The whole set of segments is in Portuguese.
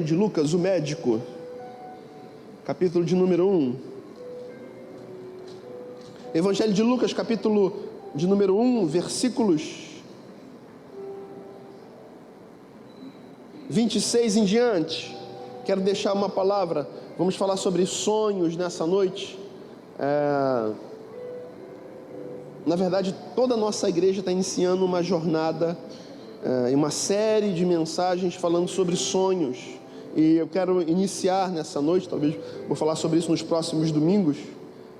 Evangelho de Lucas, o médico, capítulo de número 1. Evangelho de Lucas, capítulo de número 1, versículos 26 em diante. Quero deixar uma palavra. Vamos falar sobre sonhos nessa noite. Na verdade, toda a nossa igreja está iniciando uma jornada e uma série de mensagens falando sobre sonhos. E eu quero iniciar nessa noite, talvez vou falar sobre isso nos próximos domingos,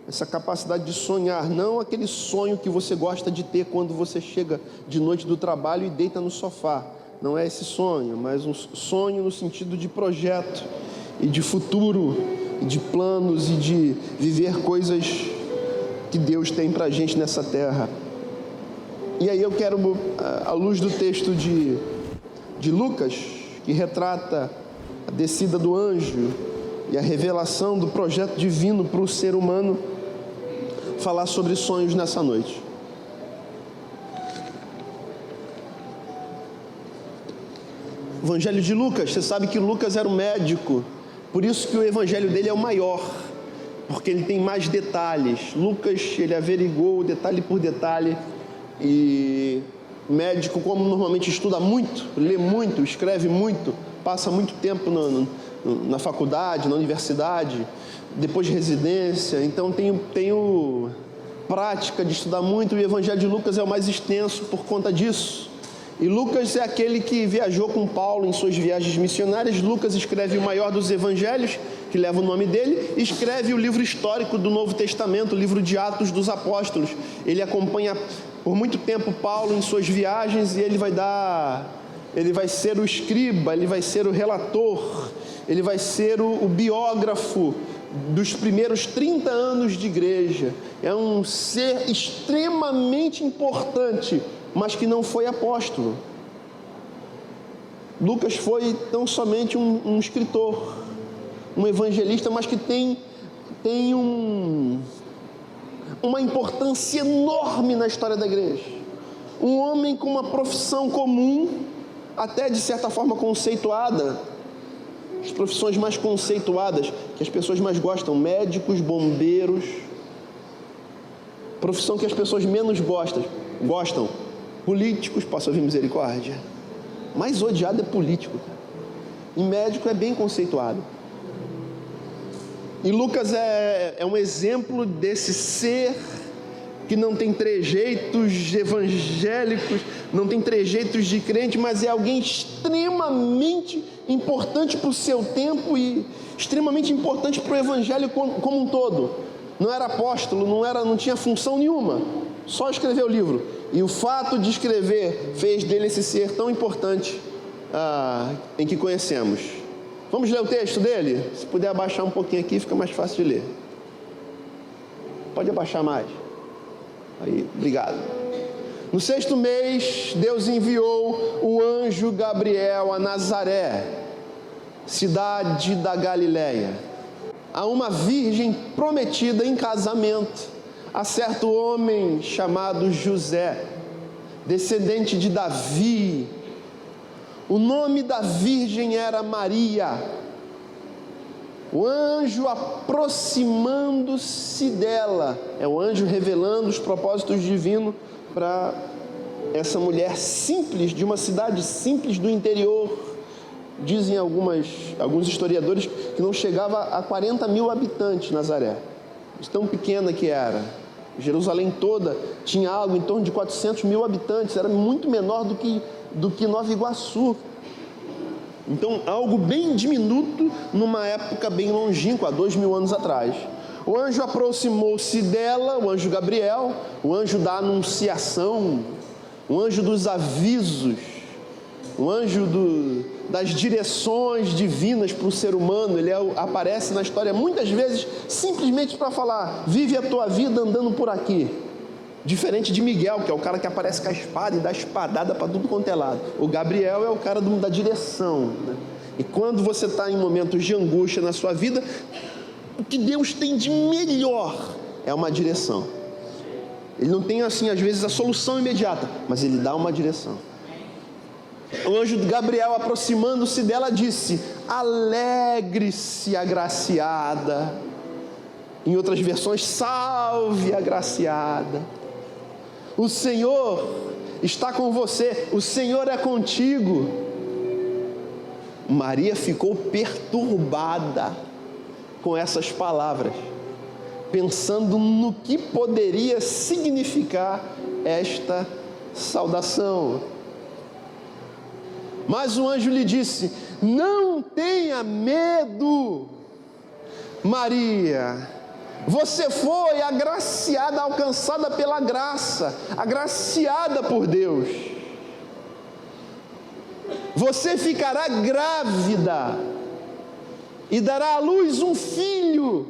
essa capacidade de sonhar, não aquele sonho que você gosta de ter quando você chega de noite do trabalho e deita no sofá. Não é esse sonho, mas um sonho no sentido de projeto e de futuro, e de planos e de viver coisas que Deus tem para a gente nessa terra. E aí eu quero, à luz do texto de Lucas, que retrata a descida do anjo e a revelação do projeto divino para o ser humano, falar sobre sonhos nessa noite. Evangelho de Lucas, você sabe que Lucas era um médico, por isso que o evangelho dele é o maior, porque ele tem mais detalhes. Lucas, ele averigou detalhe por detalhe, e médico, como normalmente estuda muito, lê muito, escreve muito, passa muito tempo na faculdade, na universidade, depois de residência, então tenho prática de estudar muito, e o evangelho de Lucas é o mais extenso por conta disso. E Lucas é aquele que viajou com Paulo em suas viagens missionárias. Lucas escreve o maior dos evangelhos, que leva o nome dele, escreve o livro histórico do Novo Testamento, o livro de Atos dos Apóstolos. Ele acompanha por muito tempo Paulo em suas viagens, e ele vai ser o escriba, ele vai ser o relator, ele vai ser o biógrafo dos primeiros 30 anos de igreja. É um ser extremamente importante, mas que não foi apóstolo. Lucas foi tão somente um escritor, um evangelista, mas que tem uma importância enorme na história da igreja. Um homem com uma profissão comum, até de certa forma conceituada, as profissões mais conceituadas, que as pessoas mais gostam, médicos, bombeiros. Profissão que as pessoas menos gostam, políticos, posso ouvir misericórdia. Mais odiado é político, e médico é bem conceituado. E Lucas é um exemplo desse ser que não tem trejeitos evangélicos, não tem trejeitos de crente, mas é alguém extremamente importante para o seu tempo e extremamente importante para o evangelho como um todo. Não era apóstolo, não tinha função nenhuma, só escreveu o livro. E o fato de escrever fez dele esse ser tão importante em que conhecemos. Vamos ler o texto dele? Se puder abaixar um pouquinho aqui, fica mais fácil de ler. Pode abaixar mais. Aí, obrigado. No 6º mês, Deus enviou o anjo Gabriel a Nazaré, cidade da Galileia, a uma virgem prometida em casamento a certo homem chamado José, descendente de Davi. O nome da virgem era Maria. O anjo aproximando-se dela, é o anjo revelando os propósitos divinos para essa mulher simples, de uma cidade simples do interior. Dizem alguns historiadores que não chegava a 40 mil habitantes Nazaré, de tão pequena que era. Jerusalém toda tinha algo em torno de 400 mil habitantes, era muito menor do que Nova Iguaçu. Então, algo bem diminuto numa época bem longínqua, há 2000 anos atrás. O anjo aproximou-se dela, o anjo Gabriel, o anjo da anunciação, o anjo dos avisos, o anjo das direções divinas para o ser humano. Ele aparece na história muitas vezes simplesmente para falar: vive a tua vida andando por aqui. Diferente de Miguel, que é o cara que aparece com a espada e dá espadada para tudo quanto é lado. O Gabriel é o cara da direção, né? E quando você está em momentos de angústia na sua vida, o que Deus tem de melhor é uma direção. Ele não tem, assim, às vezes a solução imediata, mas ele dá uma direção. O anjo Gabriel, aproximando-se dela, disse: alegre-se, agraciada. Em outras versões, salve, agraciada. O Senhor está com você, o Senhor é contigo. Maria ficou perturbada com essas palavras, pensando no que poderia significar esta saudação. Mas o anjo lhe disse: não tenha medo, Maria. Você foi agraciada, alcançada pela graça, agraciada por Deus. Você ficará grávida e dará à luz um filho,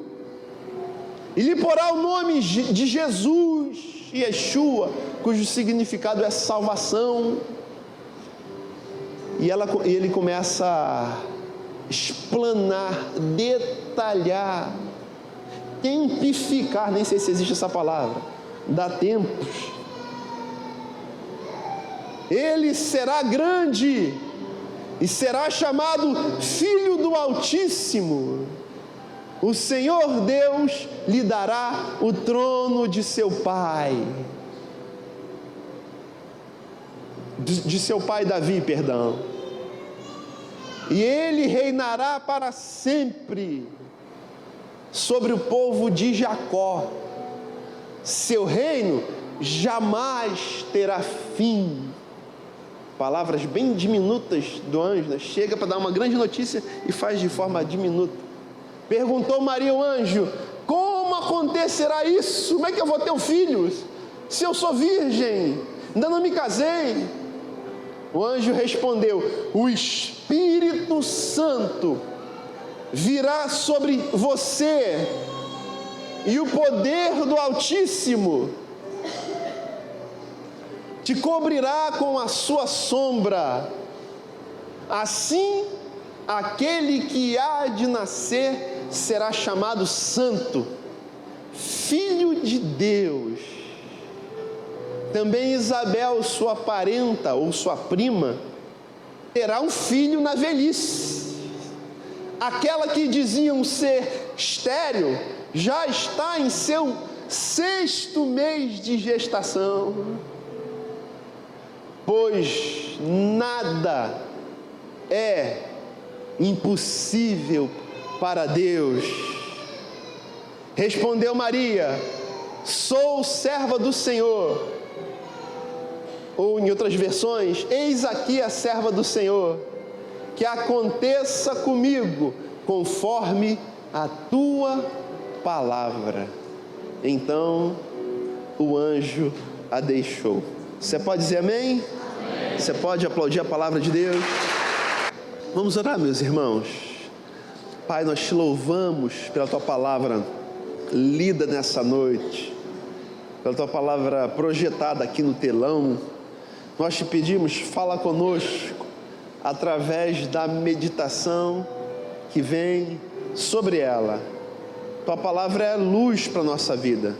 e lhe porá o nome de Jesus, Yeshua, cujo significado é salvação. E ele começa a explanar, detalhar, tempificar, nem sei se existe essa palavra, dá tempos. Ele será grande e será chamado Filho do Altíssimo. O Senhor Deus lhe dará o trono de seu pai. De seu pai Davi, perdão. E ele reinará para sempre sobre o povo de Jacó. Seu reino jamais terá fim. Palavras bem diminutas do anjo, né? Chega para dar uma grande notícia e faz de forma diminuta. Perguntou Maria ao anjo: como acontecerá isso? Como é que eu vou ter um filho se eu sou virgem? Ainda não me casei. O anjo respondeu: o Espírito Santo virá sobre você, e o poder do Altíssimo te cobrirá com a sua sombra. Assim, aquele que há de nascer será chamado Santo, Filho de Deus. Também Isabel, sua parenta ou sua prima, terá um filho na velhice. Aquela que diziam ser estéril já está em seu 6º mês de gestação. Pois nada é impossível para Deus. Respondeu Maria: sou serva do Senhor. Ou em outras versões: eis aqui a serva do Senhor, que aconteça comigo conforme a tua palavra. Então o anjo a deixou. Você pode dizer amém? Amém. Você pode aplaudir a palavra de Deus? Vamos orar, meus irmãos. Pai, nós te louvamos pela tua palavra lida nessa noite, pela tua palavra projetada aqui no telão. Nós te pedimos, fala conosco através da meditação que vem sobre ela. Tua palavra é luz para a nossa vida.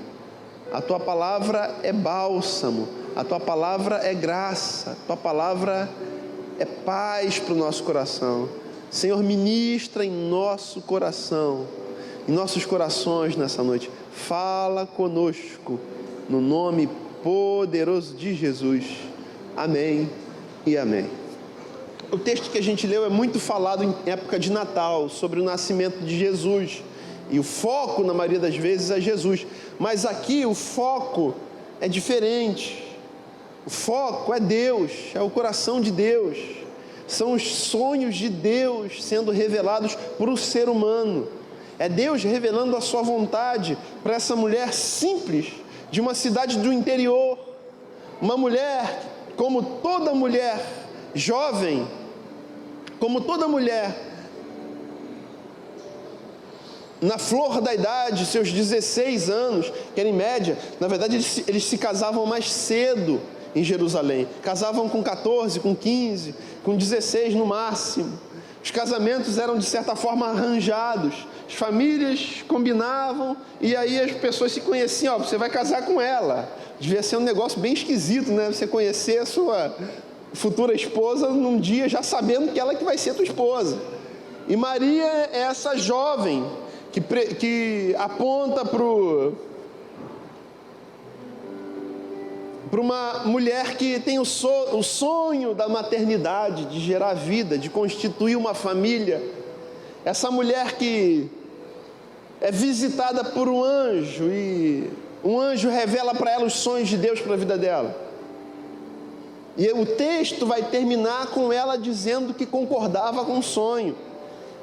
A tua palavra é bálsamo. A tua palavra é graça. A tua palavra é paz para o nosso coração. Senhor, ministra em nosso coração, em nossos corações nessa noite. Fala conosco, no nome poderoso de Jesus. Amém e amém. O texto que a gente leu é muito falado em época de Natal, sobre o nascimento de Jesus. E o foco, na maioria das vezes, é Jesus. Mas aqui o foco é diferente. O foco é Deus, é o coração de Deus. São os sonhos de Deus sendo revelados para o ser humano. É Deus revelando a sua vontade para essa mulher simples, de uma cidade do interior. Uma mulher, como toda mulher jovem, como toda mulher na flor da idade, seus 16 anos, que era em média. Na verdade eles se casavam mais cedo em Jerusalém, casavam com 14, com 15, com 16 no máximo. Os casamentos eram de certa forma arranjados, as famílias combinavam e aí as pessoas se conheciam. Você vai casar com ela. Devia ser um negócio bem esquisito, né? Você conhecer a sua futura esposa num dia já sabendo que ela que vai ser tua esposa. E Maria é essa jovem que aponta para uma mulher que tem o sonho da maternidade, de gerar vida, de constituir uma família. Essa mulher que é visitada por um anjo e um anjo revela para ela os sonhos de Deus para a vida dela. E o texto vai terminar com ela dizendo que concordava com o sonho.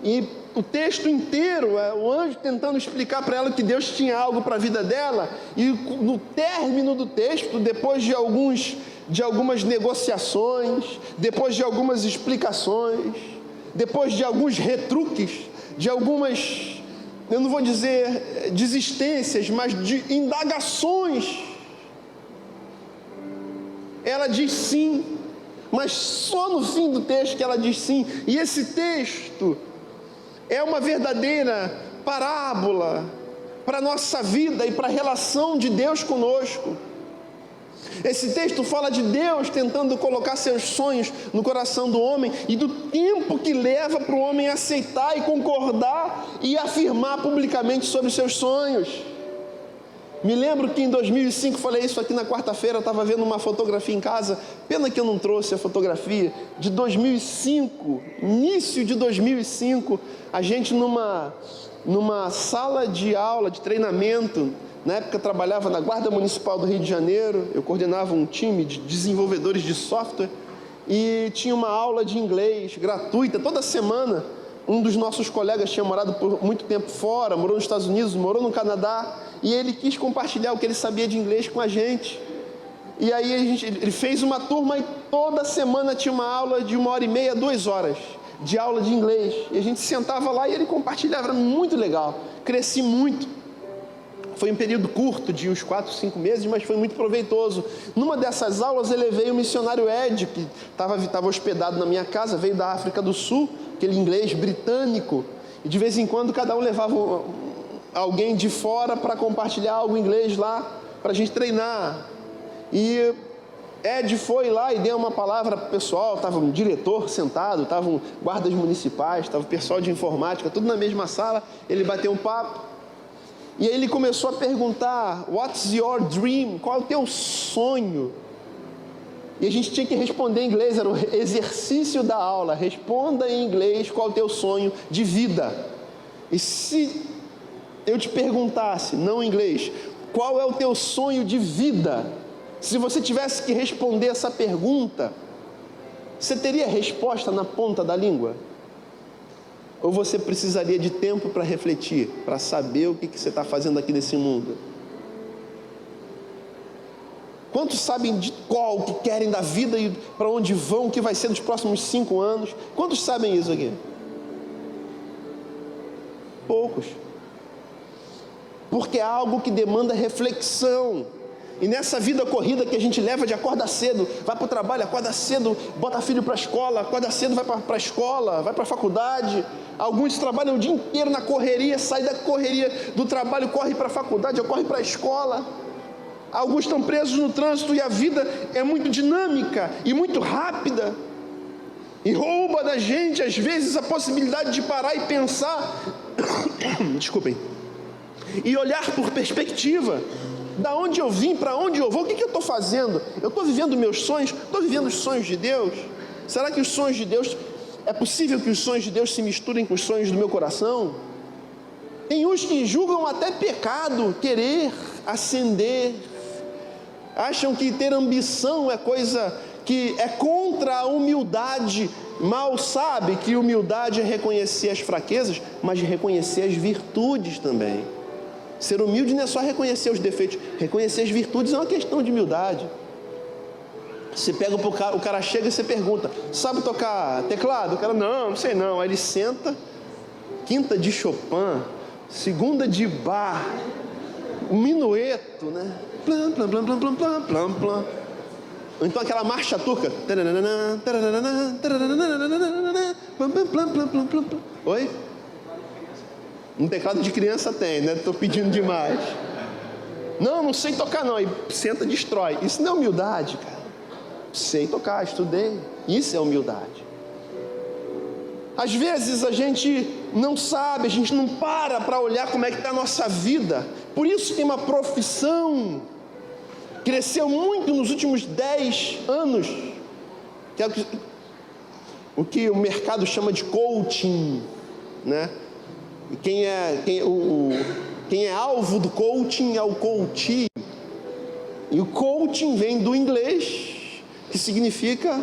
E o texto inteiro é o anjo tentando explicar para ela que Deus tinha algo para a vida dela. E no término do texto, depois de algumas negociações, depois de algumas explicações, depois de alguns retruques, de algumas, eu não vou dizer desistências, mas de indagações, ela diz sim. Mas só no fim do texto que ela diz sim. E esse texto é uma verdadeira parábola para a nossa vida e para a relação de Deus conosco. Esse texto fala de Deus tentando colocar seus sonhos no coração do homem e do tempo que leva para o homem aceitar e concordar e afirmar publicamente sobre os seus sonhos. Me lembro que em 2005, falei isso aqui na quarta-feira, eu estava vendo uma fotografia em casa, pena que eu não trouxe a fotografia, de 2005, início de 2005, a gente numa sala de aula, de treinamento, na época eu trabalhava na Guarda Municipal do Rio de Janeiro, eu coordenava um time de desenvolvedores de software, e tinha uma aula de inglês gratuita, toda semana. Um dos nossos colegas tinha morado por muito tempo fora, morou nos Estados Unidos, morou no Canadá, e ele quis compartilhar o que ele sabia de inglês com a gente. E aí ele fez uma turma e toda semana tinha uma aula de 1h30, 2 horas de aula de inglês. E a gente sentava lá e ele compartilhava, era muito legal, cresci muito. Foi um período curto, de uns 4, 5 meses, mas foi muito proveitoso. Numa dessas aulas eu levei o missionário Ed, que estava hospedado na minha casa, veio da África do Sul, aquele inglês britânico, e de vez em quando cada um levava alguém de fora para compartilhar algo em inglês lá, para a gente treinar. E Ed foi lá e deu uma palavra para o pessoal, estava um diretor sentado, estavam guardas municipais, estava o pessoal de informática, tudo na mesma sala. Ele bateu um papo, e aí ele começou a perguntar: what's your dream? Qual é o teu sonho? E a gente tinha que responder em inglês, era o exercício da aula. Responda em inglês qual é o teu sonho de vida. E se eu te perguntasse, não em inglês, qual é o teu sonho de vida? Se você tivesse que responder essa pergunta, você teria resposta na ponta da língua? Ou você precisaria de tempo para refletir, para saber o que você está fazendo aqui nesse mundo? Quantos sabem de qual que querem da vida e para onde vão, o que vai ser nos próximos 5 anos? Quantos sabem isso aqui? Poucos. Porque é algo que demanda reflexão. E nessa vida corrida que a gente leva de acorda cedo, vai para o trabalho, acorda cedo, bota filho para a escola, acorda cedo, vai para a escola, vai para a faculdade. Alguns trabalham o dia inteiro na correria, sai da correria do trabalho, corre para a faculdade ou corre para a escola. Alguns estão presos no trânsito e a vida é muito dinâmica e muito rápida. E rouba da gente, às vezes, a possibilidade de parar e pensar, desculpem, e olhar por perspectiva. Da onde eu vim, para onde eu vou, o que eu estou fazendo? Eu estou vivendo meus sonhos? Estou vivendo os sonhos de Deus? Será que os sonhos de Deus, é possível que os sonhos de Deus se misturem com os sonhos do meu coração? Tem uns que julgam até pecado querer ascender, acham que ter ambição é coisa que é contra a humildade. Mal sabe que humildade é reconhecer as fraquezas, mas reconhecer as virtudes também. Ser humilde não é só reconhecer os defeitos, reconhecer as virtudes é uma questão de humildade. Você pega o cara chega e você pergunta: sabe tocar teclado? O cara: não sei não. Aí ele senta, quinta de Chopin, segunda de Bach, um minueto, né? Plam, plam, plam, plam, plam, plam, plam, plam. Ou então aquela marcha turca. Oi? Um teclado de criança tem, né? Estou pedindo demais. Não sei tocar não. Aí senta, destrói. Isso não é humildade, cara. Sei tocar, estudei. Isso é humildade. Às vezes a gente não sabe, a gente não para olhar como é que está a nossa vida. Por isso tem uma profissão, cresceu muito nos últimos 10 anos, que é o que o mercado chama de coaching, né? E quem é alvo do coaching é o coach. E o coaching vem do inglês, que significa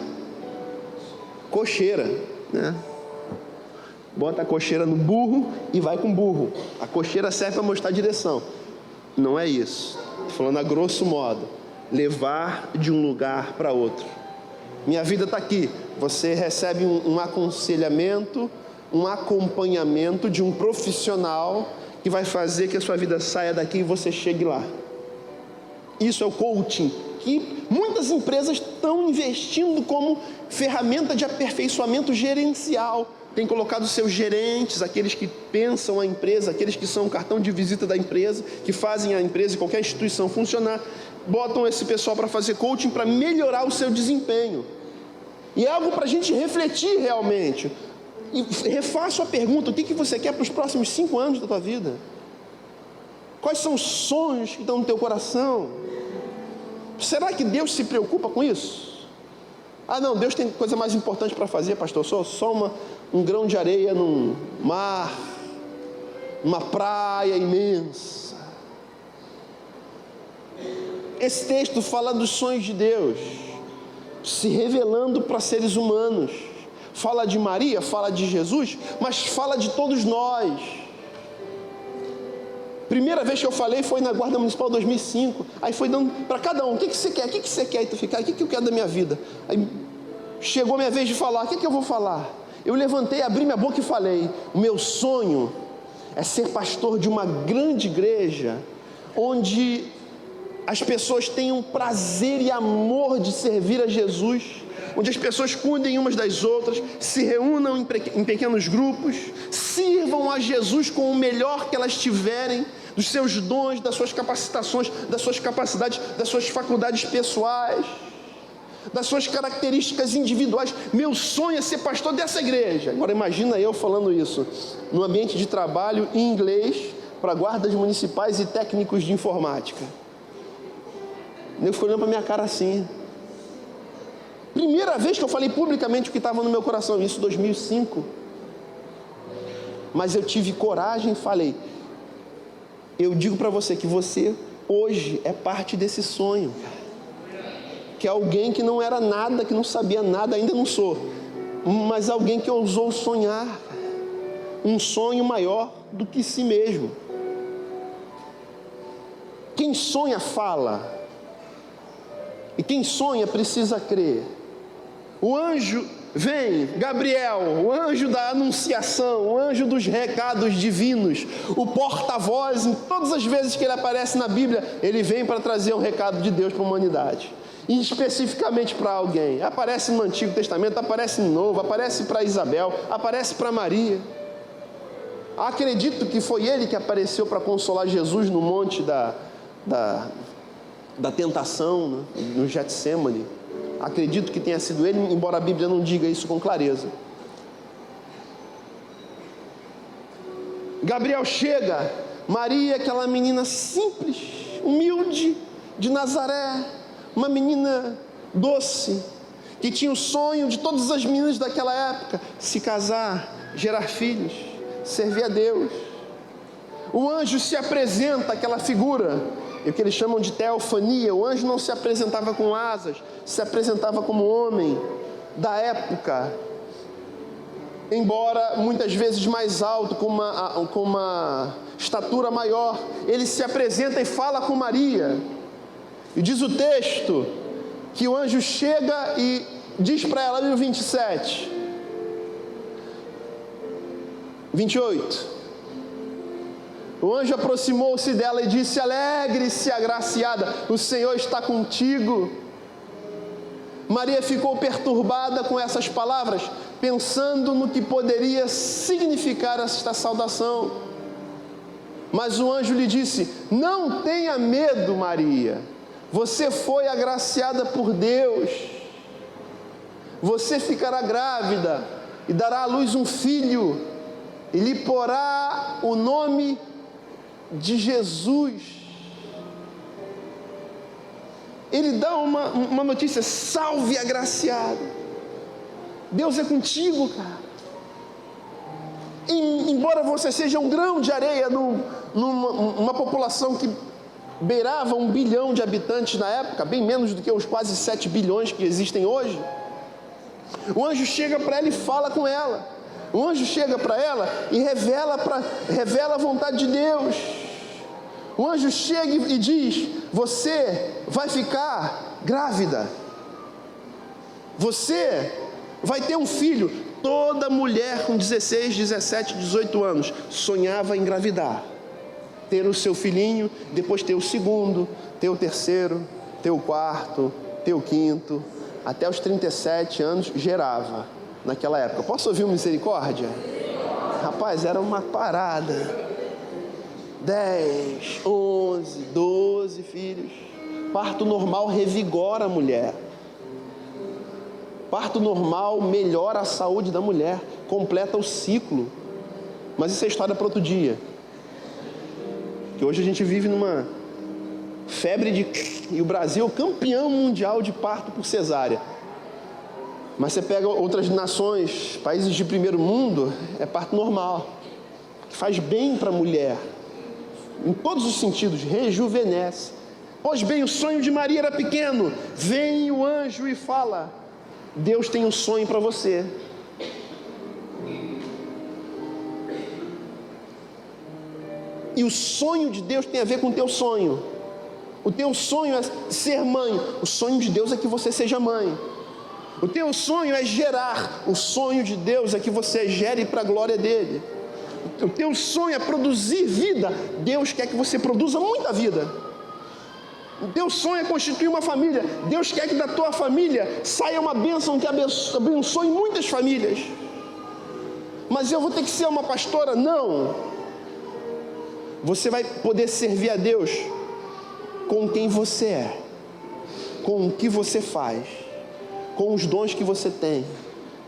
cocheira, né? Bota a cocheira no burro e vai com o burro. A cocheira serve para mostrar a direção. Não é isso. Estou falando a grosso modo. Levar de um lugar para outro. Minha vida está aqui. Você recebe um aconselhamento, um acompanhamento de um profissional que vai fazer que a sua vida saia daqui e você chegue lá. Isso é o coaching, que muitas empresas estão investindo como ferramenta de aperfeiçoamento gerencial. Tem colocado seus gerentes, aqueles que pensam a empresa, aqueles que são o cartão de visita da empresa, que fazem a empresa e qualquer instituição funcionar, botam esse pessoal para fazer coaching para melhorar o seu desempenho. E é algo para a gente refletir realmente. E refaço a pergunta: o que você quer para os próximos 5 anos da tua vida? Quais são os sonhos que estão no teu coração? Será que Deus se preocupa com isso? Ah não, Deus tem coisa mais importante para fazer, pastor. Só um grão de areia num mar, numa praia imensa. Esse texto fala dos sonhos de Deus se revelando para seres humanos. Fala de Maria, fala de Jesus, mas fala de todos nós. Primeira vez que eu falei foi na Guarda Municipal 2005. Aí foi dando para cada um: o que você quer? O que você quer? E tu ficar: o que eu quero da minha vida? Aí chegou a minha vez de falar: o que eu vou falar? Eu levantei, abri minha boca e falei: o meu sonho é ser pastor de uma grande igreja, onde as pessoas tenham prazer e amor de servir a Jesus, onde as pessoas cuidem umas das outras, se reúnam em pequenos grupos, sirvam a Jesus com o melhor que elas tiverem, dos seus dons, das suas capacitações, das suas capacidades, das suas faculdades pessoais, das suas características individuais. Meu sonho é ser pastor dessa igreja. Agora imagina eu falando isso no ambiente de trabalho em inglês para guardas municipais e técnicos de informática. Eu fico olhando para minha cara assim. Primeira vez que eu falei publicamente o que estava no meu coração, isso em 2005. Mas eu tive coragem e falei. Eu digo para você que você hoje é parte desse sonho. Que é alguém que não era nada, que não sabia nada, ainda não sou. Mas alguém que ousou sonhar. Um sonho maior do que si mesmo. Quem sonha fala. E quem sonha precisa crer. O anjo vem, Gabriel, o anjo da anunciação, o anjo dos recados divinos, o porta-voz. Em todas as vezes que ele aparece na Bíblia, ele vem para trazer um recado de Deus para a humanidade. E especificamente para alguém. Aparece no Antigo Testamento, aparece no Novo, aparece para Isabel, aparece para Maria. Acredito que foi ele que apareceu para consolar Jesus no monte da tentação, né, no Getsemane. Acredito que tenha sido ele, embora a Bíblia não diga isso com clareza. Gabriel chega, Maria, aquela menina simples, humilde, de Nazaré, uma menina doce, que tinha o sonho de todas as meninas daquela época: se casar, gerar filhos, servir a Deus. O anjo se apresenta, aquela figura, o que eles chamam de teofania. O anjo não se apresentava com asas, se apresentava como homem da época, embora muitas vezes mais alto, com uma estatura maior. Ele se apresenta e fala com Maria, e diz o texto que o anjo chega e diz para ela no 27, 28, o anjo aproximou-se dela e disse: alegre-se, agraciada, o Senhor está contigo. Maria ficou perturbada com essas palavras, pensando no que poderia significar esta saudação. Mas o anjo lhe disse: não tenha medo, Maria, você foi agraciada por Deus, você ficará grávida e dará à luz um filho, e lhe porá o nome de Jesus. Ele dá uma notícia: salve agraciado, Deus é contigo, cara. Embora você seja um grão de areia numa população que beirava 1 bilhão de habitantes na época, bem menos do que os quase 7 bilhões que existem hoje, o anjo chega para ela e fala com ela. O anjo chega para ela e revela a vontade de Deus. O anjo chega e diz: você vai ficar grávida, você vai ter um filho. Toda mulher com 16, 17, 18 anos sonhava em engravidar, ter o seu filhinho, depois ter o segundo, ter o terceiro, ter o quarto, ter o quinto, até os 37 anos gerava naquela época. Posso ouvir uma misericórdia? Rapaz, era uma parada. 10, 11, 12 filhos. Parto normal revigora a mulher. Parto normal melhora a saúde da mulher, completa o ciclo. Mas isso é história para outro dia. Que hoje a gente vive numa febre e o Brasil é o campeão mundial de parto por cesárea. Mas você pega outras nações, países de primeiro mundo, é parto normal, que faz bem para a mulher, em todos os sentidos, rejuvenesce. Pois bem, o sonho de Maria era pequeno. Vem o anjo e fala: Deus tem um sonho para você. E o sonho de Deus tem a ver com o teu sonho. O teu sonho é ser mãe. O sonho de Deus é que você seja mãe. O teu sonho é gerar. O sonho de Deus é que você gere para a glória dele. O teu sonho é produzir vida. Deus quer que você produza muita vida. O teu sonho é constituir uma família. Deus quer que da tua família saia uma bênção que abençoe muitas famílias. Mas eu vou ter que ser uma pastora? Não. Você vai poder servir a Deus com quem você é, com o que você faz, com os dons que você tem.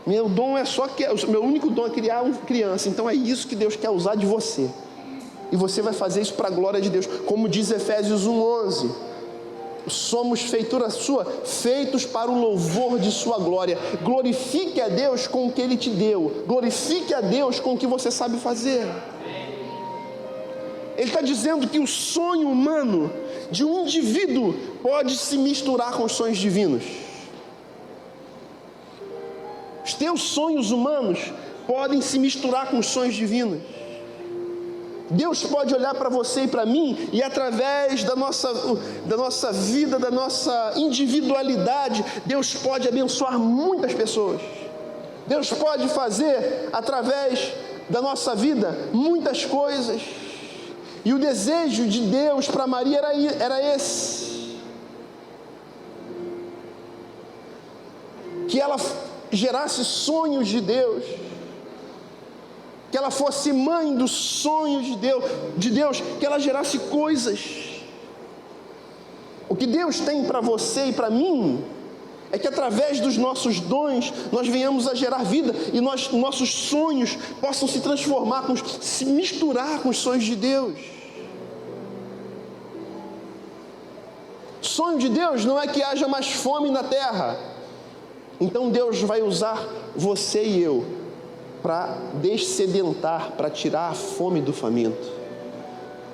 Meu dom é meu único dom é criar uma criança. Então é isso que Deus quer usar de você. E você vai fazer isso para a glória de Deus. Como diz Efésios 1:11. Somos feitura sua, feitos para o louvor de sua glória. Glorifique a Deus com o que Ele te deu. Glorifique a Deus com o que você sabe fazer. Ele está dizendo que o sonho humano de um indivíduo pode se misturar com os sonhos divinos. Os teus sonhos humanos podem se misturar com os sonhos divinos. Deus pode olhar para você e para mim, e através da nossa vida, da nossa individualidade, Deus pode abençoar muitas pessoas. Deus pode fazer, através da nossa vida, muitas coisas. E o desejo de Deus para Maria era esse: que ela gerasse sonhos de Deus, que ela fosse mãe dos sonhos de Deus, que ela gerasse coisas. O que Deus tem para você e para mim é que através dos nossos dons nós venhamos a gerar vida, e nossos sonhos possam se transformar, se misturar com os sonhos de Deus. Sonho de Deus não é que haja mais fome na terra. Então Deus vai usar você e eu para dessedentar, para tirar a fome do faminto.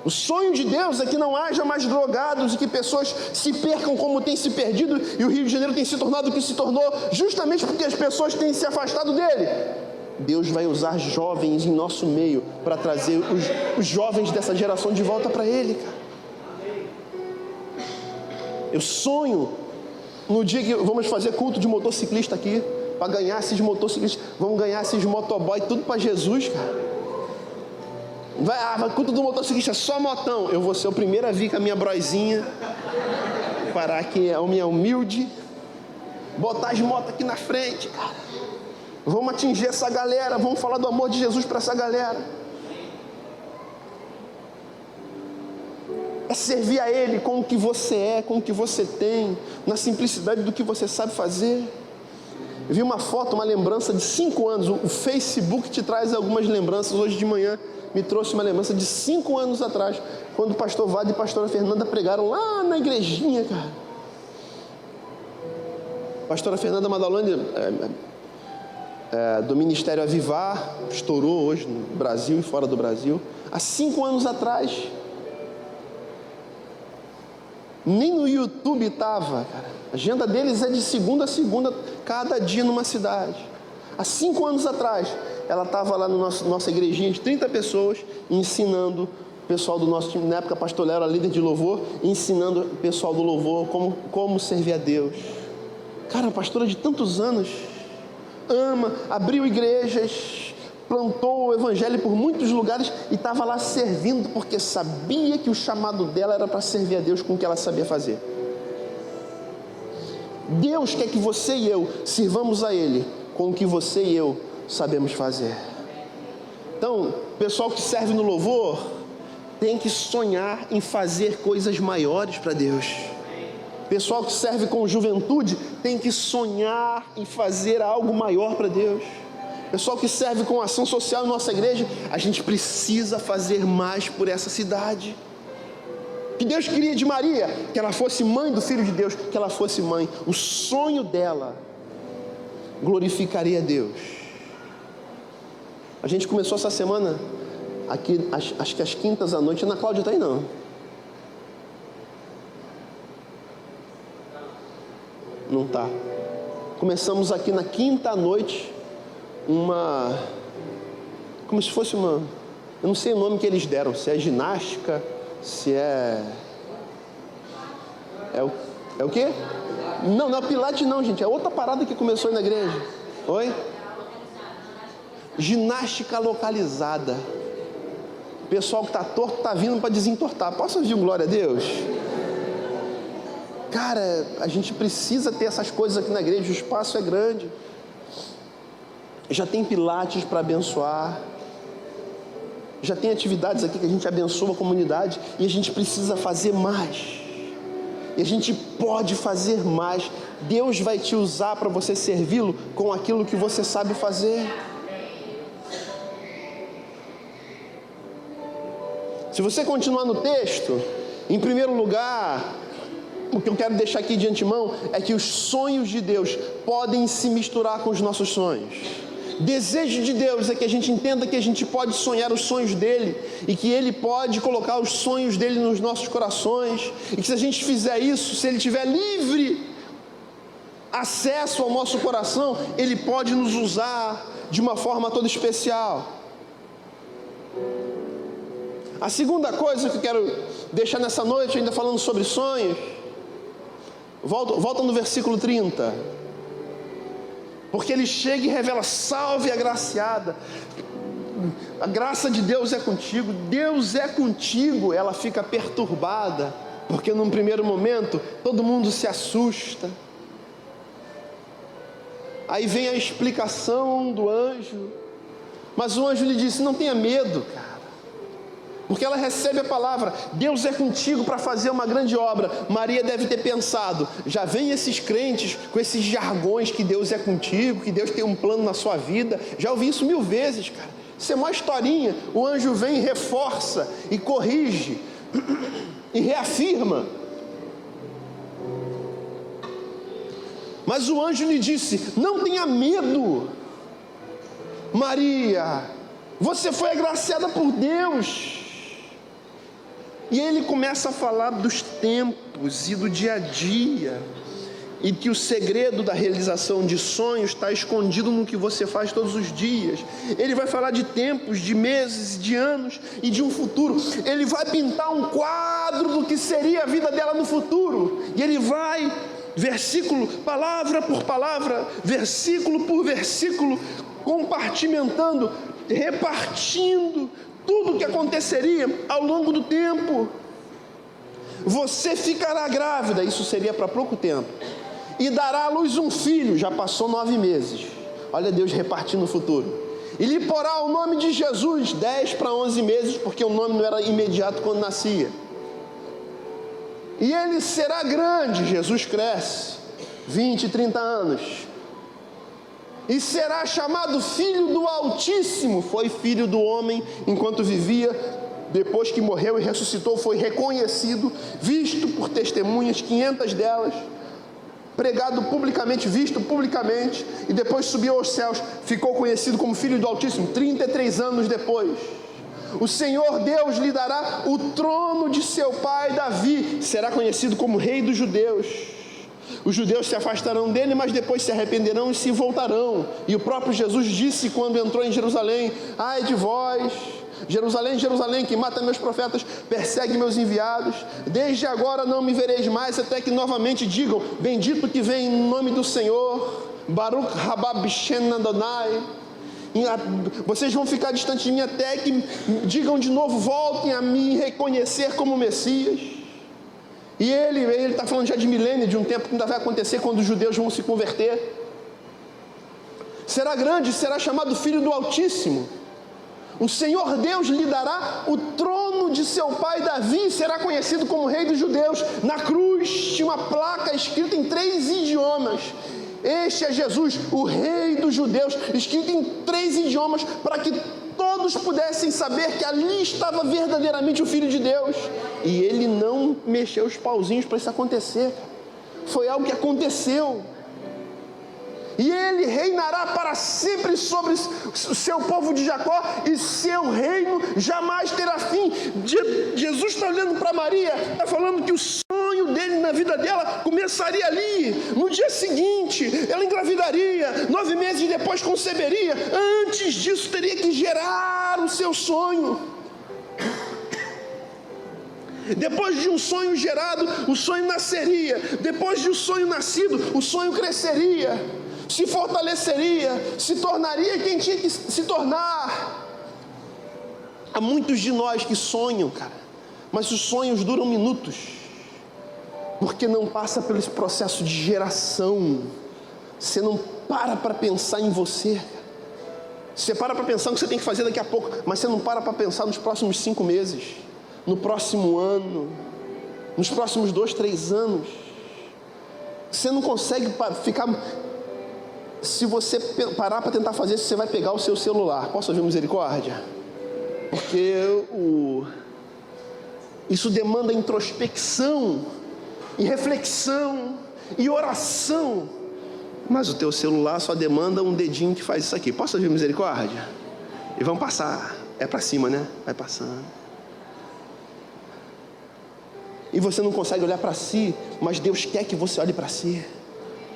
O sonho de Deus é que não haja mais drogados e que pessoas se percam como tem se perdido, e o Rio de Janeiro tem se tornado o que se tornou, justamente porque as pessoas têm se afastado dele. Deus vai usar jovens em nosso meio para trazer os jovens dessa geração de volta para Ele, cara. Eu sonho no dia que vamos fazer culto de motociclista aqui, para ganhar esses motociclistas, vamos ganhar esses motoboy, tudo para Jesus, cara. Vai culto do motociclista, só motão. Eu vou ser o primeiro a vir com a minha broizinha, parar aqui a minha humilde, botar as motos aqui na frente, cara. Vamos atingir essa galera, vamos falar do amor de Jesus para essa galera. É servir a Ele com o que você é, com o que você tem, na simplicidade do que você sabe fazer. Eu vi uma foto, uma lembrança de 5 anos. O Facebook te traz algumas lembranças. Hoje de manhã me trouxe uma lembrança de 5 anos atrás, quando o pastor Vado e a pastora Fernanda pregaram lá na igrejinha, cara. Pastora Fernanda Madalone, do Ministério Avivar, estourou hoje no Brasil e fora do Brasil. Há 5 anos atrás. Nem no YouTube estava, cara. A agenda deles é de segunda a segunda, cada dia numa cidade. Há 5 anos atrás, ela estava lá na nossa igrejinha de 30 pessoas, ensinando o pessoal do nosso time. Na época, a pastor Léo era líder de louvor, ensinando o pessoal do louvor como servir a Deus. Cara, uma pastora de tantos anos, ama, abriu igrejas, plantou o evangelho por muitos lugares e estava lá servindo, porque sabia que o chamado dela era para servir a Deus com o que ela sabia fazer. Deus quer que você e eu sirvamos a Ele com o que você e eu sabemos fazer. Então, pessoal que serve no louvor tem que sonhar em fazer coisas maiores para Deus. Pessoal que serve com juventude tem que sonhar em fazer algo maior para Deus. Pessoal que serve com ação social em nossa igreja, a gente precisa fazer mais por essa cidade. Que Deus queria de Maria, que ela fosse mãe do Filho de Deus, que ela fosse mãe. O sonho dela glorificaria a Deus. A gente começou essa semana, aqui, acho que às quintas à noite. Ana Cláudia está aí não? Não está. Começamos aqui na quinta à noite, como se fosse eu não sei o nome que eles deram, se é ginástica, se é o quê? Não é pilates não, gente, é outra parada que começou aí na igreja. Oi? Ginástica localizada. O pessoal que está torto está vindo para desentortar. Posso ouvir um glória a Deus? Cara, a gente precisa ter essas coisas aqui na igreja, o espaço é grande. Já tem pilates para abençoar. Já tem atividades aqui que a gente abençoa a comunidade. E a gente precisa fazer mais. E a gente pode fazer mais. Deus vai te usar para você servi-lo com aquilo que você sabe fazer. Se você continuar no texto, em primeiro lugar, o que eu quero deixar aqui de antemão é que os sonhos de Deus podem se misturar com os nossos sonhos. Desejo de Deus é que a gente entenda que a gente pode sonhar os sonhos dele e que ele pode colocar os sonhos dele nos nossos corações, e que se a gente fizer isso, se ele tiver livre acesso ao nosso coração, ele pode nos usar de uma forma toda especial. A segunda coisa que eu quero deixar nessa noite, ainda falando sobre sonhos, volta no versículo 30. Porque ele chega e revela: salve agraciada, a graça de Deus é contigo, Deus é contigo. Ela fica perturbada, porque num primeiro momento todo mundo se assusta. Aí vem a explicação do anjo, mas o anjo lhe disse: não tenha medo, cara. Porque ela recebe a palavra, Deus é contigo para fazer uma grande obra. Maria deve ter pensado: já vem esses crentes com esses jargões que Deus é contigo, que Deus tem um plano na sua vida. Já ouvi isso 1000 vezes, cara. Isso é uma historinha. O anjo vem e reforça, e corrige, e reafirma. Mas o anjo lhe disse: não tenha medo, Maria, você foi agraciada por Deus. E ele começa a falar dos tempos e do dia a dia, e que o segredo da realização de sonhos está escondido no que você faz todos os dias. Ele vai falar de tempos, de meses, de anos e de um futuro. Ele vai pintar um quadro do que seria a vida dela no futuro, e ele vai, versículo, palavra por palavra, versículo por versículo, compartimentando, repartindo tudo o que aconteceria ao longo do tempo. Você ficará grávida, isso seria para pouco tempo, e dará à luz um filho. Já passou 9 meses. Olha Deus repartindo o futuro. E lhe porá o nome de Jesus, 10 para 11 meses, porque o nome não era imediato quando nascia. E ele será grande. Jesus cresce, 20, 30 anos. e será chamado Filho do Altíssimo. Foi filho do homem enquanto vivia, depois que morreu e ressuscitou, foi reconhecido, visto por testemunhas, 500 delas, pregado publicamente, visto publicamente, e depois subiu aos céus, ficou conhecido como Filho do Altíssimo, 33 anos depois. O Senhor Deus lhe dará o trono de seu pai Davi, será conhecido como Rei dos Judeus. Os judeus se afastarão dele, mas depois se arrependerão e se voltarão. E o próprio Jesus disse quando entrou em Jerusalém: ai de vós, Jerusalém, Jerusalém, que mata meus profetas, persegue meus enviados. Desde agora não me vereis mais, até que novamente digam: bendito que vem em nome do Senhor, Baruch Rabá Bishen Adonai. Vocês vão ficar distantes de mim até que digam de novo: voltem a me reconhecer como Messias. E ele está falando já de milênio, de um tempo que ainda vai acontecer, quando os judeus vão se converter. Será grande, será chamado Filho do Altíssimo. O Senhor Deus lhe dará o trono de seu pai Davi, e será conhecido como Rei dos Judeus. Na cruz tinha uma placa escrita em 3 idiomas: este é Jesus, o Rei dos Judeus, escrito em 3 idiomas, para que todos pudessem saber que ali estava verdadeiramente o Filho de Deus. E ele não mexeu os pauzinhos para isso acontecer. Foi algo que aconteceu. E ele reinará para sempre sobre o seu povo de Jacó, e seu reino jamais terá fim. Jesus está olhando para Maria, está falando que o sonho dele na vida dela começaria ali. No dia seguinte, ela engravidaria, 9 meses depois conceberia. Antes disso, teria que gerar o seu sonho. Depois de um sonho gerado, o sonho nasceria. Depois de um sonho nascido, o sonho cresceria, se fortaleceria, se tornaria quem tinha que se tornar. Há muitos de nós que sonham, cara, mas os sonhos duram minutos, porque não passa pelo esse processo de geração. Você não para pensar em você. Você para pensar no que você tem que fazer daqui a pouco, mas você não para pensar nos próximos 5 meses, no próximo ano, nos próximos 2, 3 anos. Você não consegue ficar... Se você parar para tentar fazer isso, você vai pegar o seu celular. Posso ouvir misericórdia? Porque isso demanda introspecção, e reflexão, e oração. Mas o teu celular só demanda um dedinho que faz isso aqui. Posso ouvir misericórdia? E vamos passar. É para cima, né? Vai passando. E você não consegue olhar para si, mas Deus quer que você olhe para si.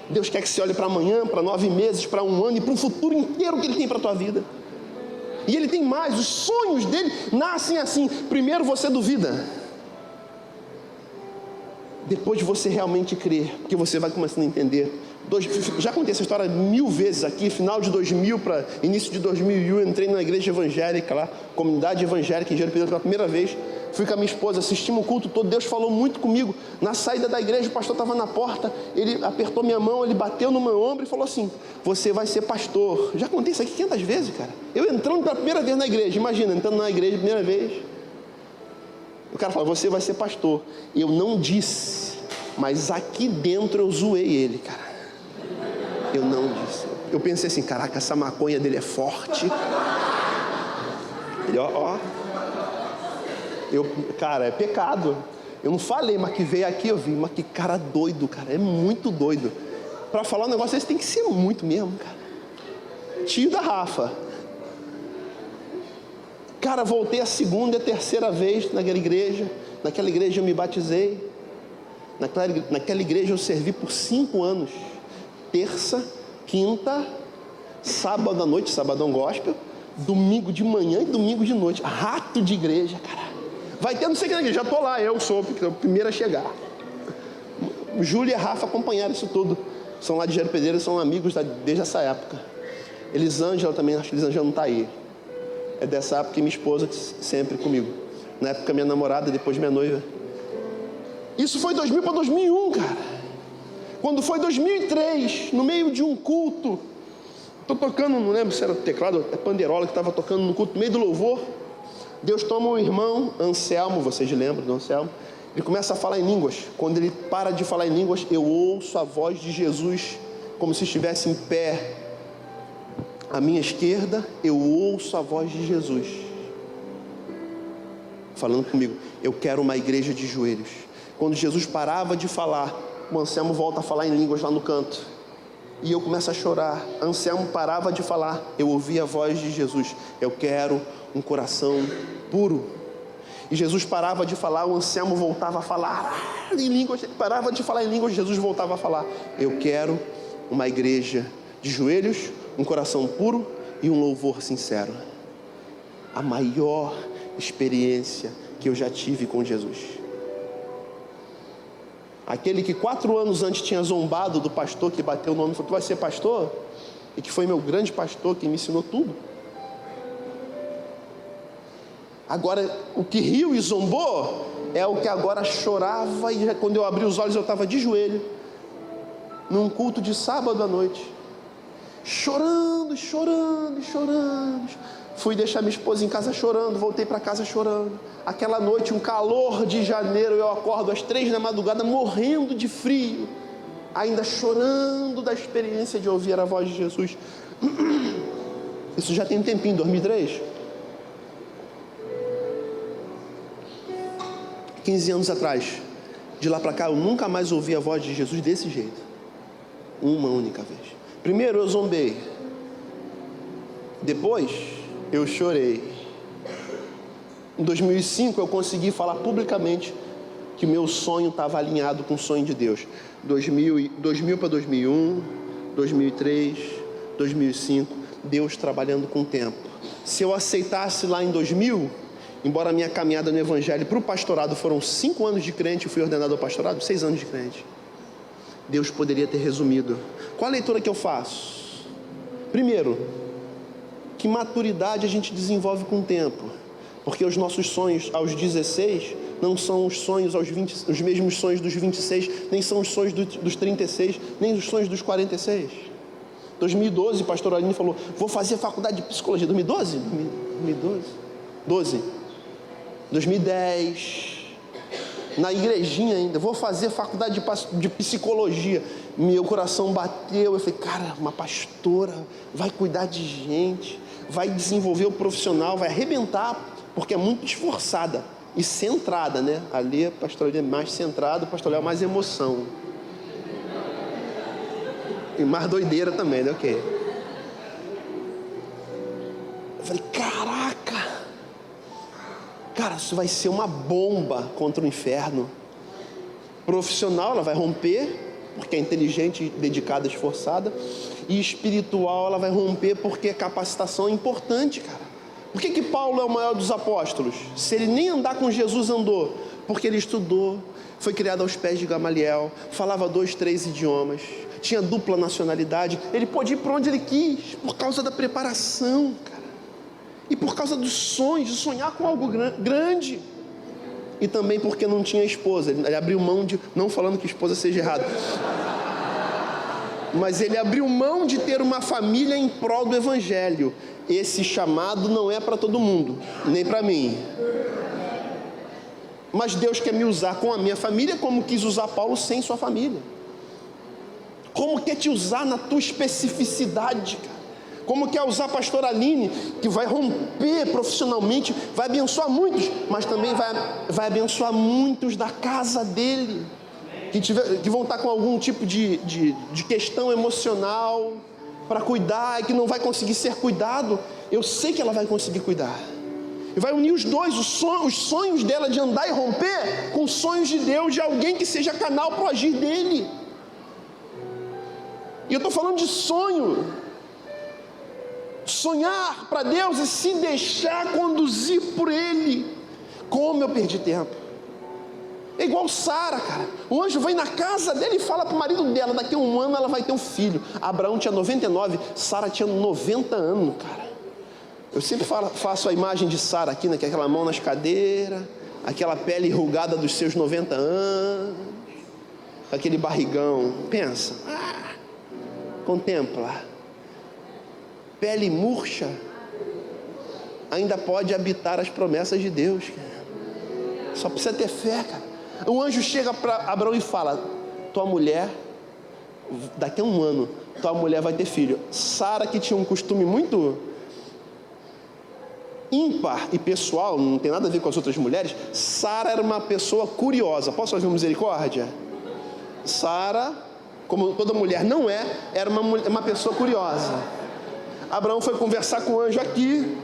Deus quer que você olhe para amanhã, para 9 meses, para 1 ano e para um futuro inteiro que Ele tem para a tua vida. E Ele tem mais, os sonhos dele nascem assim. Primeiro você duvida, depois você realmente crer, porque você vai começando a entender. Já contei essa história 1000 vezes aqui. Final de 2000 para início de 2001, eu entrei na igreja evangélica lá, comunidade evangélica em Jericoacoara pela primeira vez. Fui com a minha esposa, assistimos o culto todo. Deus falou muito comigo. Na saída da igreja, o pastor estava na porta, ele apertou minha mão, ele bateu no meu ombro e falou assim: você vai ser pastor. Já contei isso aqui 500 vezes, cara. Eu entrando pela primeira vez na igreja, imagina, entrando na igreja pela primeira vez, o cara falou: você vai ser pastor. Eu não disse, mas aqui dentro eu zoei ele, cara. Eu não disse. Eu pensei assim: caraca, essa maconha dele é forte. Ele, ó. Cara, é pecado. Eu não falei, mas que veio aqui eu vi. Mas que cara doido, cara. É muito doido. Para falar um negócio desse tem que ser muito mesmo, cara. Tio da Rafa. Cara, voltei a 2ª e a 3ª vez naquela igreja. Naquela igreja eu me batizei. Naquela igreja eu servi por 5 anos. Terça, quinta, sábado à noite, sabadão gospel, domingo de manhã e domingo de noite. Rato de igreja, cara. Vai ter não sei o que na igreja, já estou lá, eu sou o primeiro a chegar. O Júlio e a Rafa acompanharam isso tudo. São lá de Jericoacoara, são amigos desde essa época. Elisângela também, acho que Elisângela não está aí. É dessa época que minha esposa sempre comigo. Na época minha namorada, depois minha noiva. Isso foi 2000 para 2001, cara. Quando foi 2003, no meio de um culto, estou tocando, não lembro se era teclado, é panderola que estava tocando no culto, no meio do louvor. Deus toma um irmão, Anselmo, vocês lembram do Anselmo? Ele começa a falar em línguas. Quando ele para de falar em línguas, eu ouço a voz de Jesus como se estivesse em pé À minha esquerda, eu ouço a voz de Jesus falando comigo. Eu quero uma igreja de joelhos. Quando Jesus parava de falar, o Anselmo volta a falar em línguas lá no canto. E eu começo a chorar. Anselmo parava de falar. Eu ouvi a voz de Jesus. Eu quero um coração puro. E Jesus parava de falar. O Anselmo voltava a falar em línguas. Ele parava de falar em línguas. Jesus voltava a falar. Eu quero uma igreja de joelhos, um coração puro e um louvor sincero. A maior experiência que eu já tive com Jesus. Aquele que 4 anos antes tinha zombado do pastor que bateu o nome e falou: tu vai ser pastor? E que foi meu grande pastor, que me ensinou tudo. Agora, o que riu e zombou é o que agora chorava. E quando eu abri os olhos eu estava de joelho num culto de sábado à noite, chorando. Fui deixar minha esposa em casa chorando, voltei para casa chorando. Aquela noite, um calor de janeiro, eu acordo às 3 da madrugada, morrendo de frio, ainda chorando da experiência de ouvir a voz de Jesus. Isso já tem um tempinho, 2003. 15 anos atrás. De lá para cá, eu nunca mais ouvi a voz de Jesus desse jeito. Uma única vez. Primeiro eu zombei. Depois eu chorei. Em 2005 eu consegui falar publicamente que meu sonho estava alinhado com o sonho de Deus. 2000 para 2001, 2003, 2005, Deus trabalhando com o tempo. Se eu aceitasse lá em 2000, embora a minha caminhada no Evangelho para o pastorado foram 5 anos de crente, eu fui ordenado ao pastorado, 6 anos de crente. Deus poderia ter resumido. Qual a leitura que eu faço? Primeiro, que maturidade a gente desenvolve com o tempo. Porque os nossos sonhos aos 16 não são os sonhos aos 20, os mesmos sonhos dos 26, nem são os sonhos dos 36, nem os sonhos dos 46. 2012, pastor Aline falou: vou fazer faculdade de psicologia. 2012? 2010, na igrejinha ainda, vou fazer faculdade de psicologia. Meu coração bateu, eu falei: cara, uma pastora vai cuidar de gente, vai desenvolver o profissional, vai arrebentar, porque é muito esforçada e centrada, né? Ali a pastoral é mais centrada, o pastoral é mais emoção e mais doideira também, né? Ok. Eu falei: caraca, cara, isso vai ser uma bomba contra o inferno. Profissional, ela vai romper, porque é inteligente, dedicada, esforçada. E espiritual, ela vai romper porque a capacitação é importante, cara. Por que Paulo é o maior dos apóstolos? Se ele nem andar com Jesus andou, porque ele estudou, foi criado aos pés de Gamaliel, falava 2, 3 idiomas, tinha dupla nacionalidade. Ele pôde ir para onde ele quis, por causa da preparação, cara. E por causa dos sonhos, de sonhar com algo grande. E também porque não tinha esposa. Ele abriu mão de, não falando que esposa seja errada, mas ele abriu mão de ter uma família em prol do Evangelho. Esse chamado não é para todo mundo, nem para mim. Mas Deus quer me usar com a minha família, como quis usar Paulo sem sua família. Como quer te usar na tua especificidade, cara. Como quer usar a pastora Aline, que vai romper profissionalmente, vai abençoar muitos, mas também vai abençoar muitos da casa dele, que vão estar com algum tipo de questão emocional para cuidar e que não vai conseguir ser cuidado. Eu sei que ela vai conseguir cuidar. E vai unir os dois, os sonhos dela de andar e romper, com os sonhos de Deus, de alguém que seja canal para o agir dele. E eu estou falando de sonho. Sonhar para Deus e se deixar conduzir por Ele. Como eu perdi tempo. É igual Sara, cara. O anjo vem na casa dele e fala para o marido dela: daqui a 1 ano ela vai ter um filho. Abraão tinha 99, Sara tinha 90 anos, cara. Eu sempre faço a imagem de Sara aqui, né? Aquela mão nas cadeiras, aquela pele enrugada dos seus 90 anos, aquele barrigão. Pensa, contempla. Pele murcha ainda pode habitar as promessas de Deus, cara. Só precisa ter fé, cara. O anjo chega para Abraão e fala: tua mulher daqui a 1 ano tua mulher vai ter filho. Sara, que tinha um costume muito ímpar e pessoal, não tem nada a ver com as outras mulheres, Sara era uma pessoa curiosa. Posso fazer uma misericórdia? Sara, como toda mulher não é, era uma pessoa curiosa. Abraão foi conversar com o anjo aqui,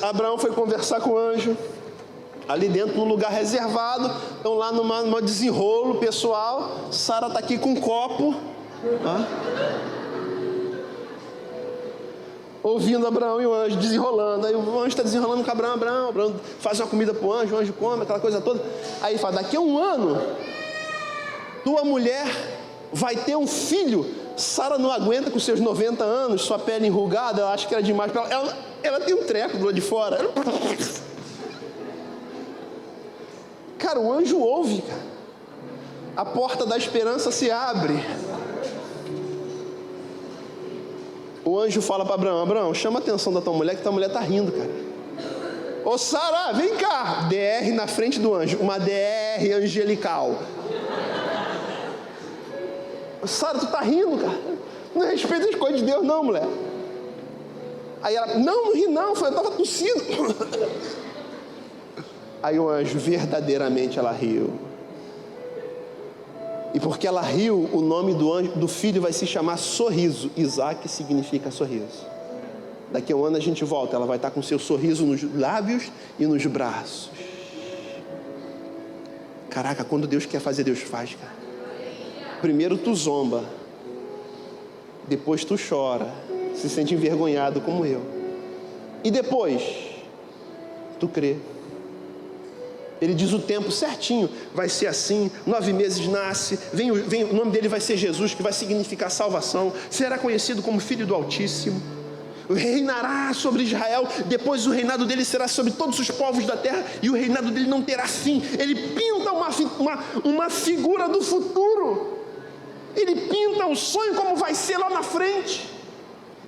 Abraão foi conversar com o anjo ali dentro, num lugar reservado, estão lá numa desenrolo pessoal. Sara está aqui com um copo, ouvindo Abraão e o anjo desenrolando. Aí o anjo está desenrolando com Abraão faz uma comida para o anjo come, aquela coisa toda. Aí fala, daqui a um ano, tua mulher vai ter um filho. Sara não aguenta com seus 90 anos, sua pele enrugada, ela acha que era demais para ela. Ela tem um treco do lado de fora. Cara, o anjo ouve, cara. A porta da esperança se abre. O anjo fala para Abraão, chama a atenção da tua mulher, que tua mulher está rindo, cara. Ô Sara, vem cá. DR na frente do anjo, uma DR angelical. Sara, tu tá rindo, cara. Não respeita as coisas de Deus não, mulher. Aí ela, não ri não, eu tava tossindo. Aí o anjo, verdadeiramente ela riu. E porque ela riu, o nome do filho vai se chamar Sorriso. Isaac significa sorriso. Daqui a um ano a gente volta, ela vai estar com seu sorriso nos lábios e nos braços. Caraca, quando Deus quer fazer, Deus faz, cara. Primeiro tu zomba, depois tu chora, se sente envergonhado como eu. E depois, tu crê. Ele diz o tempo certinho, vai ser assim, 9 meses nasce, o nome dele vai ser Jesus, que vai significar salvação, será conhecido como Filho do Altíssimo, reinará sobre Israel, depois o reinado dele será sobre todos os povos da terra, e o reinado dele não terá fim. Ele pinta uma figura do futuro, ele pinta o sonho como vai ser lá na frente,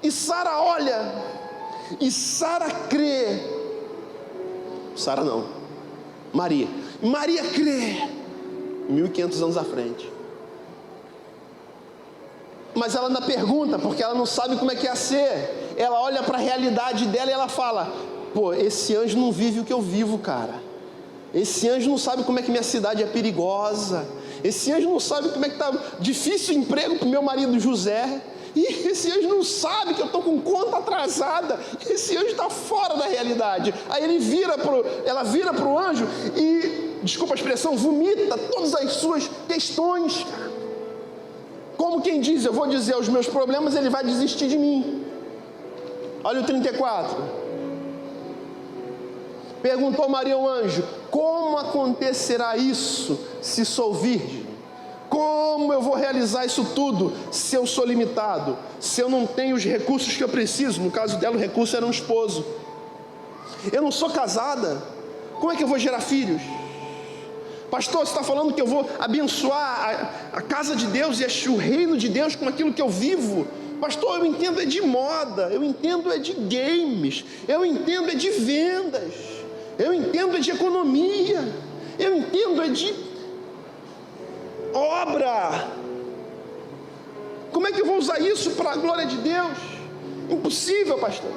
e Sara olha, e Sara crê, Sara não, Maria crê, 1500 anos à frente. Mas ela ainda pergunta, porque ela não sabe como é que ia ser. Ela olha para a realidade dela e ela fala, pô, esse anjo não vive o que eu vivo, cara. Esse anjo não sabe como é que minha cidade é perigosa. Esse anjo não sabe como é que está difícil o emprego para o meu marido José. E esse anjo não sabe que eu estou com conta atrasada. Esse anjo está fora da realidade. Aí ela vira para o anjo e, desculpa a expressão, vomita todas as suas questões. Como quem diz, eu vou dizer os meus problemas, ele vai desistir de mim. Olha o 34. Perguntou Maria ao anjo, como acontecerá isso se sou virgem? Como eu vou realizar isso tudo se eu sou limitado? Se eu não tenho os recursos que eu preciso? No caso dela, o recurso era um esposo. Eu não sou casada. Como é que eu vou gerar filhos? Pastor, você está falando que eu vou abençoar a casa de Deus e o reino de Deus com aquilo que eu vivo? Pastor, eu entendo é de moda, eu entendo é de games, eu entendo é de vendas, eu entendo é de economia, eu entendo é de obra. Como é que eu vou usar isso para a glória de Deus? Impossível, pastor.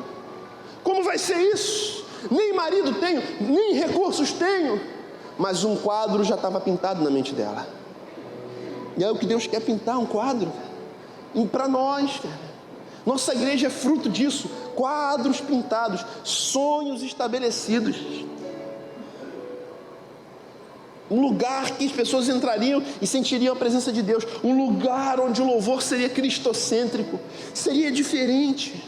Como vai ser isso? Nem marido tenho, nem recursos tenho. Mas um quadro já estava pintado na mente dela. E é o que Deus quer pintar, um quadro. E para nós, cara, nossa igreja é fruto disso. Quadros pintados, sonhos estabelecidos. Um lugar que as pessoas entrariam e sentiriam a presença de Deus. Um lugar onde o louvor seria cristocêntrico, seria diferente.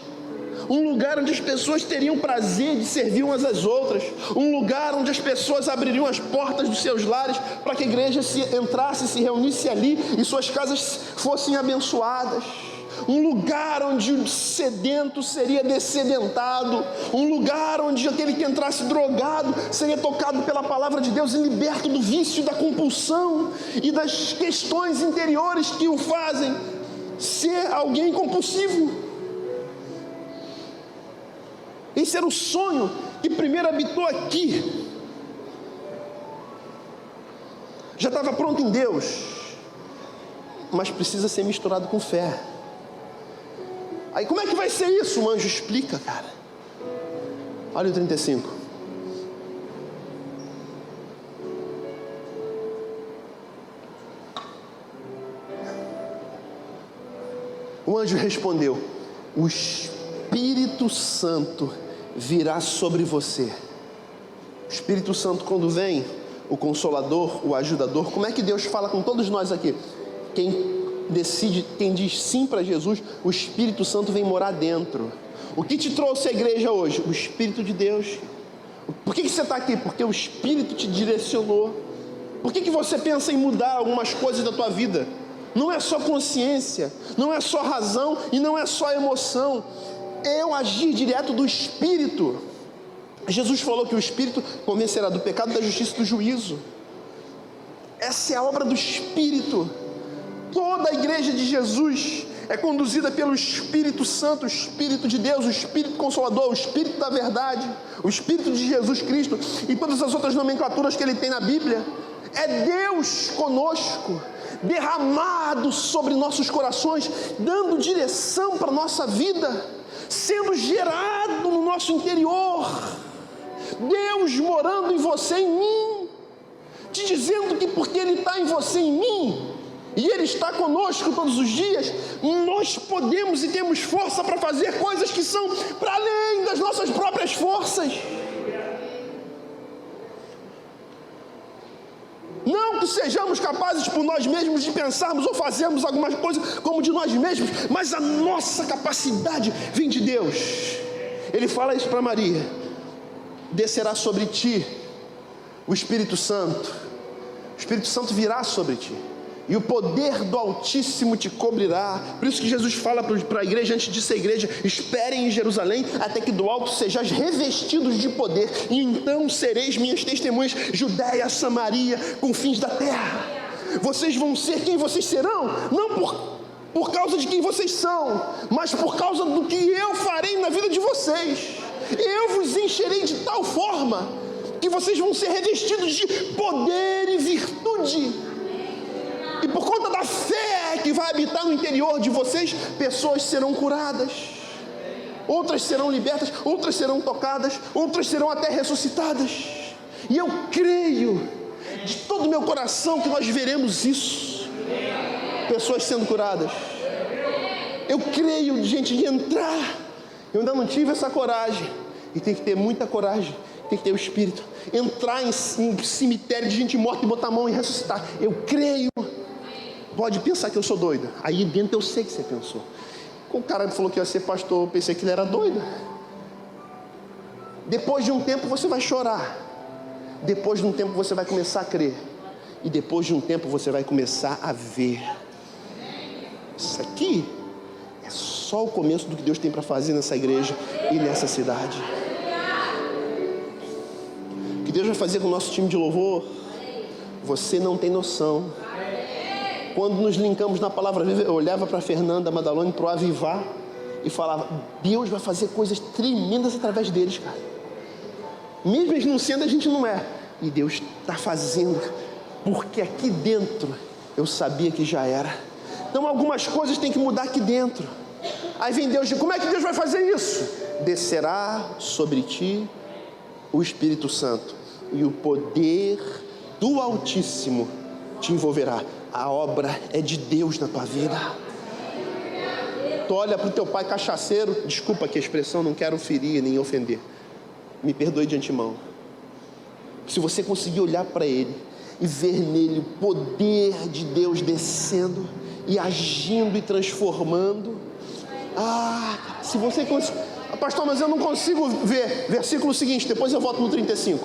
Um lugar onde as pessoas teriam prazer de servir umas às outras. Um lugar onde as pessoas abririam as portas dos seus lares para que a igreja entrasse, se reunisse ali e suas casas fossem abençoadas. Um lugar onde o sedento seria dessedentado. Um lugar onde aquele que entrasse drogado seria tocado pela palavra de Deus e liberto do vício, da compulsão e das questões interiores que o fazem ser alguém compulsivo. Esse era o sonho que primeiro habitou aqui. Já estava pronto em Deus, mas precisa ser misturado com fé. Aí como é que vai ser isso? O anjo explica, cara. Olha o 35. O anjo respondeu: o Espírito Santo virá sobre você. O Espírito Santo, quando vem, o Consolador, o Ajudador. Como é que Deus fala com todos nós aqui? Quem diz sim para Jesus, o Espírito Santo vem morar dentro. O que te trouxe à igreja hoje? O Espírito de Deus. Por que você está aqui? Porque o Espírito te direcionou. Por que você pensa em mudar algumas coisas da tua vida? Não é só consciência, não é só razão e não é só emoção. É o agir direto do Espírito. Jesus falou que o Espírito convencerá do pecado, da justiça e do juízo. Essa é a obra do Espírito. Toda a igreja de Jesus é conduzida pelo Espírito Santo, o Espírito de Deus, o Espírito Consolador, o Espírito da verdade, o Espírito de Jesus Cristo e todas as outras nomenclaturas que ele tem na Bíblia. É Deus conosco, derramado sobre nossos corações, dando direção para a nossa vida, sendo gerado no nosso interior. Deus morando em você, em mim, te dizendo que porque Ele está em você, em mim, e Ele está conosco todos os dias, nós podemos e temos força para fazer coisas que são para além das nossas próprias forças. Não que sejamos capazes por nós mesmos de pensarmos ou fazermos algumas coisas como de nós mesmos, mas a nossa capacidade vem de Deus. Ele fala isso para Maria: descerá sobre ti o Espírito Santo. O Espírito Santo virá sobre ti, e o poder do Altíssimo te cobrirá. Por isso que Jesus fala para a igreja, antes de ser igreja: esperem em Jerusalém, até que do alto sejais revestidos de poder, e então sereis minhas testemunhas, Judéia, Samaria, confins da terra. Vocês vão ser quem vocês serão, não por causa de quem vocês são, mas por causa do que eu farei na vida de vocês. Eu vos encherei de tal forma que vocês vão ser revestidos de poder e virtude. E por conta da fé que vai habitar no interior de vocês, pessoas serão curadas, outras serão libertas, outras serão tocadas, outras serão até ressuscitadas. E eu creio de todo o meu coração que nós veremos isso. Pessoas sendo curadas. Eu creio, gente, de entrar. Eu ainda não tive essa coragem, e tem que ter muita coragem, tem que ter o Espírito. Entrar em cemitério de gente morta e botar a mão e ressuscitar. Eu creio. Pode pensar que eu sou doido. Aí dentro eu sei que você pensou. O cara falou que ia ser pastor, eu pensei que ele era doido. Depois de um tempo você vai chorar. Depois de um tempo você vai começar a crer. E depois de um tempo você vai começar a ver. Isso aqui é só o começo do que Deus tem para fazer nessa igreja e nessa cidade. O que Deus vai fazer com o nosso time de louvor, você não tem noção. Quando nos linkamos na palavra, eu olhava para a Fernanda Madalone, para o Avivar, e falava: Deus vai fazer coisas tremendas através deles, cara. Mesmo eles não sendo, a gente não é. E Deus está fazendo, porque aqui dentro eu sabia que já era. Então algumas coisas tem que mudar aqui dentro. Aí vem Deus e diz: como é que Deus vai fazer isso? Descerá sobre ti o Espírito Santo, e o poder do Altíssimo te envolverá. A obra é de Deus na tua vida. Tu olha para o teu pai cachaceiro, desculpa aqui a expressão, não quero ferir nem ofender, me perdoe de antemão. Se você conseguir olhar para ele e ver nele o poder de Deus descendo e agindo e transformando, se você conseguir... Pastor, mas eu não consigo ver. Versículo seguinte, depois eu volto no 35.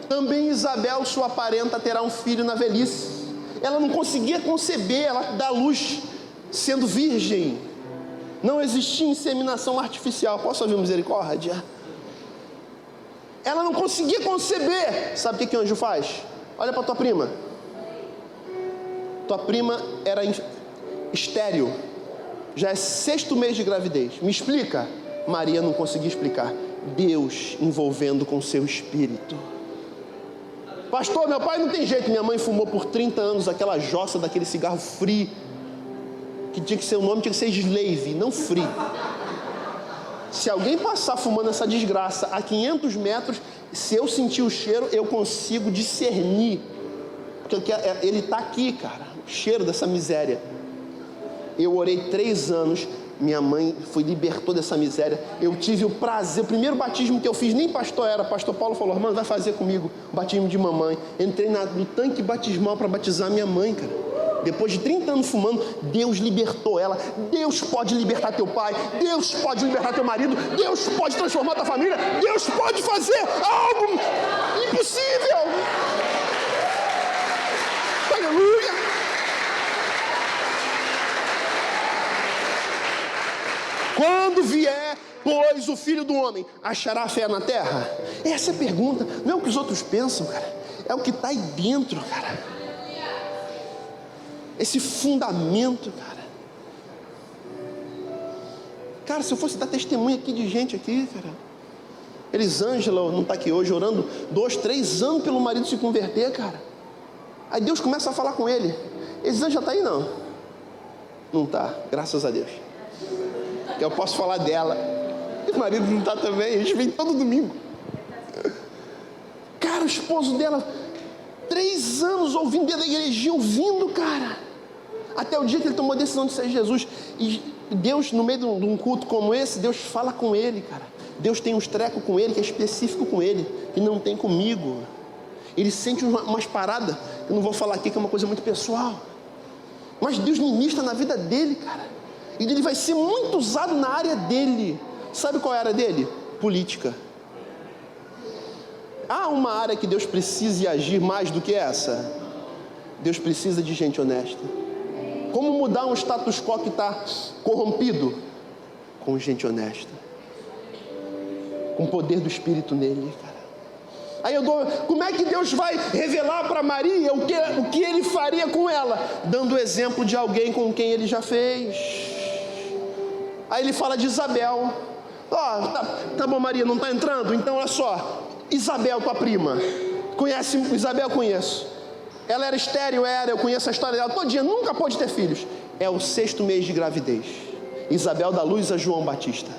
Também Isabel, sua parenta, terá um filho na velhice. Ela não conseguia conceber, ela dá luz sendo virgem. Não existia inseminação artificial. Posso ouvir misericórdia? Ela não conseguia conceber. Sabe o que o anjo faz? Olha para tua prima. Tua prima era estéril. Já é 6º mês de gravidez. Me explica? Maria não conseguia explicar. Deus envolvendo com seu espírito. Pastor, meu pai não tem jeito. Minha mãe fumou por 30 anos aquela jossa daquele cigarro free. que tinha que ser o nome, tinha que ser Slave, não Free. Se alguém passar fumando essa desgraça a 500 metros, se eu sentir o cheiro, eu consigo discernir. Porque ele está aqui, cara, o cheiro dessa miséria. Eu orei 3 anos, minha mãe libertou dessa miséria. Eu tive o prazer, o primeiro batismo que eu fiz, nem pastor era, pastor Paulo falou, irmão, vai fazer comigo o batismo de mamãe. Entrei no tanque batismal para batizar minha mãe, cara. Depois de 30 anos fumando, Deus libertou ela. Deus pode libertar teu pai, Deus pode libertar teu marido, Deus pode transformar tua família, Deus pode fazer algo impossível. Aleluia. Quando vier, pois, o Filho do Homem, achará fé na terra? Essa é a pergunta. Não é o que os outros pensam, cara. É o que está aí dentro, cara. Esse fundamento, cara. Cara, se eu fosse dar testemunho aqui de gente aqui, cara. Elisângela não está aqui hoje, orando 2, 3 anos pelo marido se converter, cara. Aí Deus começa a falar com ele. Elisângela está aí? Não. Não está, graças a Deus. Eu posso falar dela. E o marido não está também, a gente vem todo domingo. Cara, o esposo dela, 3 anos ouvindo dentro da igrejinha, ouvindo, cara. Até o dia que ele tomou a decisão de ser Jesus. E Deus, no meio de um culto como esse, Deus fala com ele, cara. Deus tem uns trecos com ele, que é específico com ele, que não tem comigo. Ele sente umas paradas, eu não vou falar aqui, que é uma coisa muito pessoal. Mas Deus ministra na vida dele, cara. E ele vai ser muito usado na área dele. Sabe qual é a área dele? Política. Há uma área que Deus precisa agir mais do que essa? Deus precisa de gente honesta. Como mudar um status quo que está corrompido? Com gente honesta. Com o poder do Espírito nele, cara. Aí como é que Deus vai revelar para Maria o que ele faria com ela? Dando o exemplo de alguém com quem ele já fez. Aí ele fala de Isabel. Tá bom, Maria, não está entrando? Então olha só, Isabel, tua prima. Conhece Isabel? Conheço. Ela era estéril, eu conheço a história dela todinha, nunca pôde ter filhos. É o 6º mês de gravidez. Isabel dá luz a João Batista.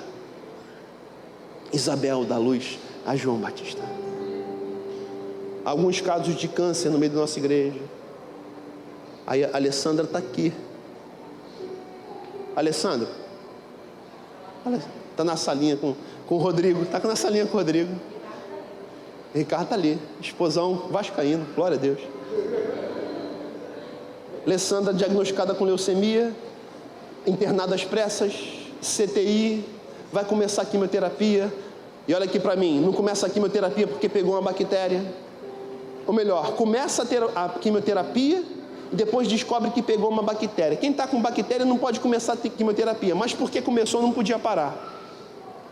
Isabel dá luz a João Batista. Alguns casos de câncer no meio da nossa igreja. Aí a Alessandra está aqui. Alessandra, está na salinha com o Rodrigo. Está na salinha com o Rodrigo. Ricardo está ali, esposão vascaíno, glória a Deus. Alessandra diagnosticada com leucemia, internada às pressas, CTI, vai começar a quimioterapia. E olha aqui para mim, não começa a quimioterapia porque pegou uma bactéria. Ou melhor, começa a ter a quimioterapia e depois descobre que pegou uma bactéria. Quem está com bactéria não pode começar a ter quimioterapia, mas porque começou não podia parar.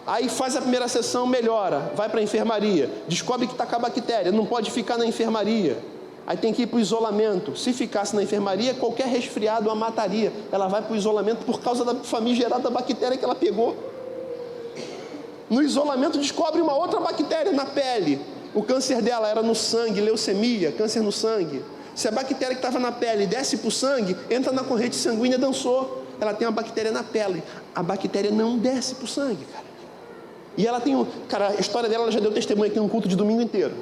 Aí faz a primeira sessão, melhora, vai para a enfermaria, descobre que está com a bactéria, não pode ficar na enfermaria. Aí tem que ir para o isolamento. Se ficasse na enfermaria, qualquer resfriado a mataria. Ela vai para o isolamento por causa da famigerada bactéria que ela pegou. No isolamento descobre uma outra bactéria na pele. O câncer dela era no sangue, leucemia, câncer no sangue. Se a bactéria que estava na pele desce para o sangue, entra na corrente sanguínea, dançou. Ela tem uma bactéria na pele. A bactéria não desce para o sangue, cara. E ela tem cara, a história dela, ela já deu testemunho aqui no culto de domingo inteiro.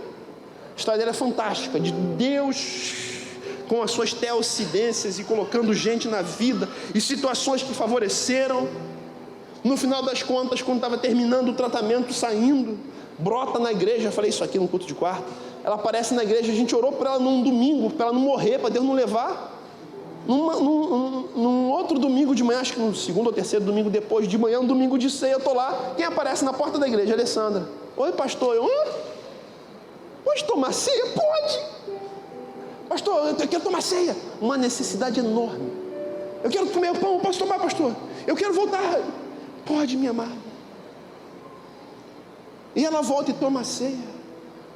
A história dela é fantástica, de Deus com as suas teocidências e colocando gente na vida e situações que favoreceram. No final das contas, quando estava terminando o tratamento, saindo, brota na igreja. Eu falei isso aqui no culto de quarta. Ela aparece na igreja, a gente orou por ela num domingo, para ela não morrer, para Deus não levar. Num outro domingo de manhã, acho que no 2º ou 3º domingo depois de manhã, um domingo de ceia, eu estou lá. Quem aparece na porta da igreja? Alessandra. Oi, pastor. Pode tomar ceia? Pode. Pastor, eu quero tomar ceia. Uma necessidade enorme. Eu quero comer o pão. Posso tomar, pastor? Eu quero voltar. Pode, minha amada. E ela volta e toma a ceia.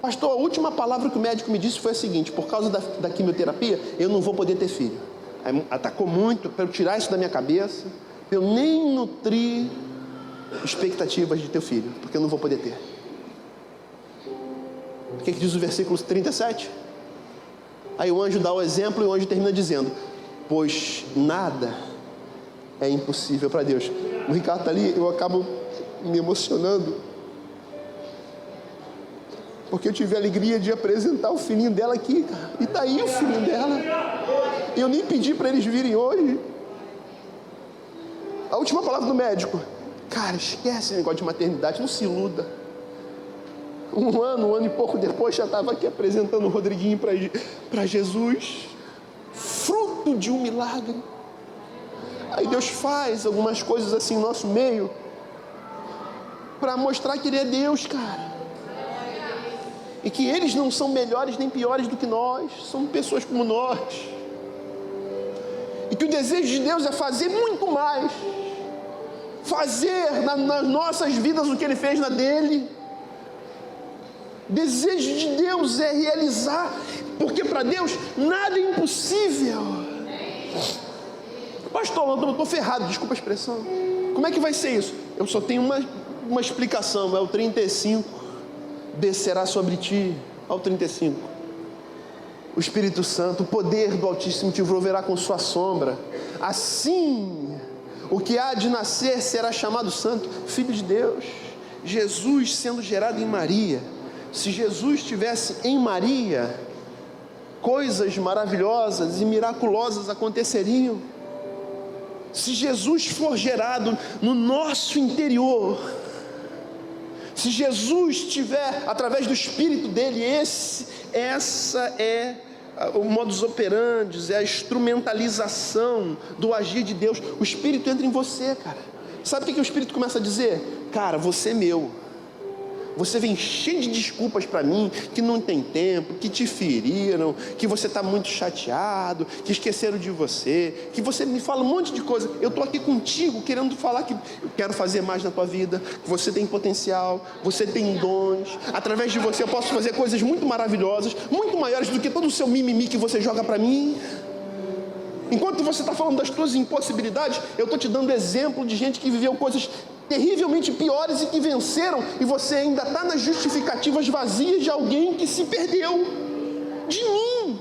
Pastor, a última palavra que o médico me disse foi a seguinte: por causa da quimioterapia, eu não vou poder ter filho. Aí atacou muito para eu tirar isso da minha cabeça, para eu nem nutrir expectativas de ter filho, porque eu não vou poder ter. O que diz o versículo 37? Aí o anjo dá o exemplo e o anjo termina dizendo: pois nada é impossível para Deus. O Ricardo está ali, eu acabo me emocionando, porque eu tive a alegria de apresentar o filhinho dela aqui, cara. E tá aí o filhinho dela. Eu nem pedi para eles virem hoje. A última palavra do médico: cara, esquece esse negócio de maternidade, não se iluda. Um ano e pouco depois, já estava aqui apresentando o Rodriguinho para Jesus, fruto de um milagre. Aí Deus faz algumas coisas assim no nosso meio, para mostrar que Ele é Deus, cara. E que eles não são melhores nem piores do que nós, são pessoas como nós. E que o desejo de Deus é fazer muito mais, fazer nas nossas vidas o que Ele fez na dele. O desejo de Deus é realizar, porque para Deus nada é impossível. Pastor, eu estou ferrado, desculpa a expressão. Como é que vai ser isso? Eu só tenho uma explicação, é o 35. Descerá sobre ti, ao 35. O Espírito Santo, o poder do Altíssimo te envolverá com sua sombra. Assim, o que há de nascer será chamado santo, Filho de Deus. Jesus sendo gerado em Maria. Se Jesus estivesse em Maria, coisas maravilhosas e miraculosas aconteceriam. Se Jesus for gerado no nosso interior, se Jesus estiver através do Espírito dele, essa é o modus operandi, é a instrumentalização do agir de Deus. O Espírito entra em você, cara. Sabe o que o Espírito começa a dizer? Cara, você é meu. Você vem cheio de desculpas para mim, que não tem tempo, que te feriram, que você está muito chateado, que esqueceram de você, que você me fala um monte de coisa. Eu estou aqui contigo, querendo falar que eu quero fazer mais na tua vida, que você tem potencial, você tem dons. Através de você eu posso fazer coisas muito maravilhosas, muito maiores do que todo o seu mimimi que você joga para mim. Enquanto você está falando das tuas impossibilidades, eu estou te dando exemplo de gente que viveu coisas terrivelmente piores e que venceram, e você ainda está nas justificativas vazias de alguém que se perdeu. De mim.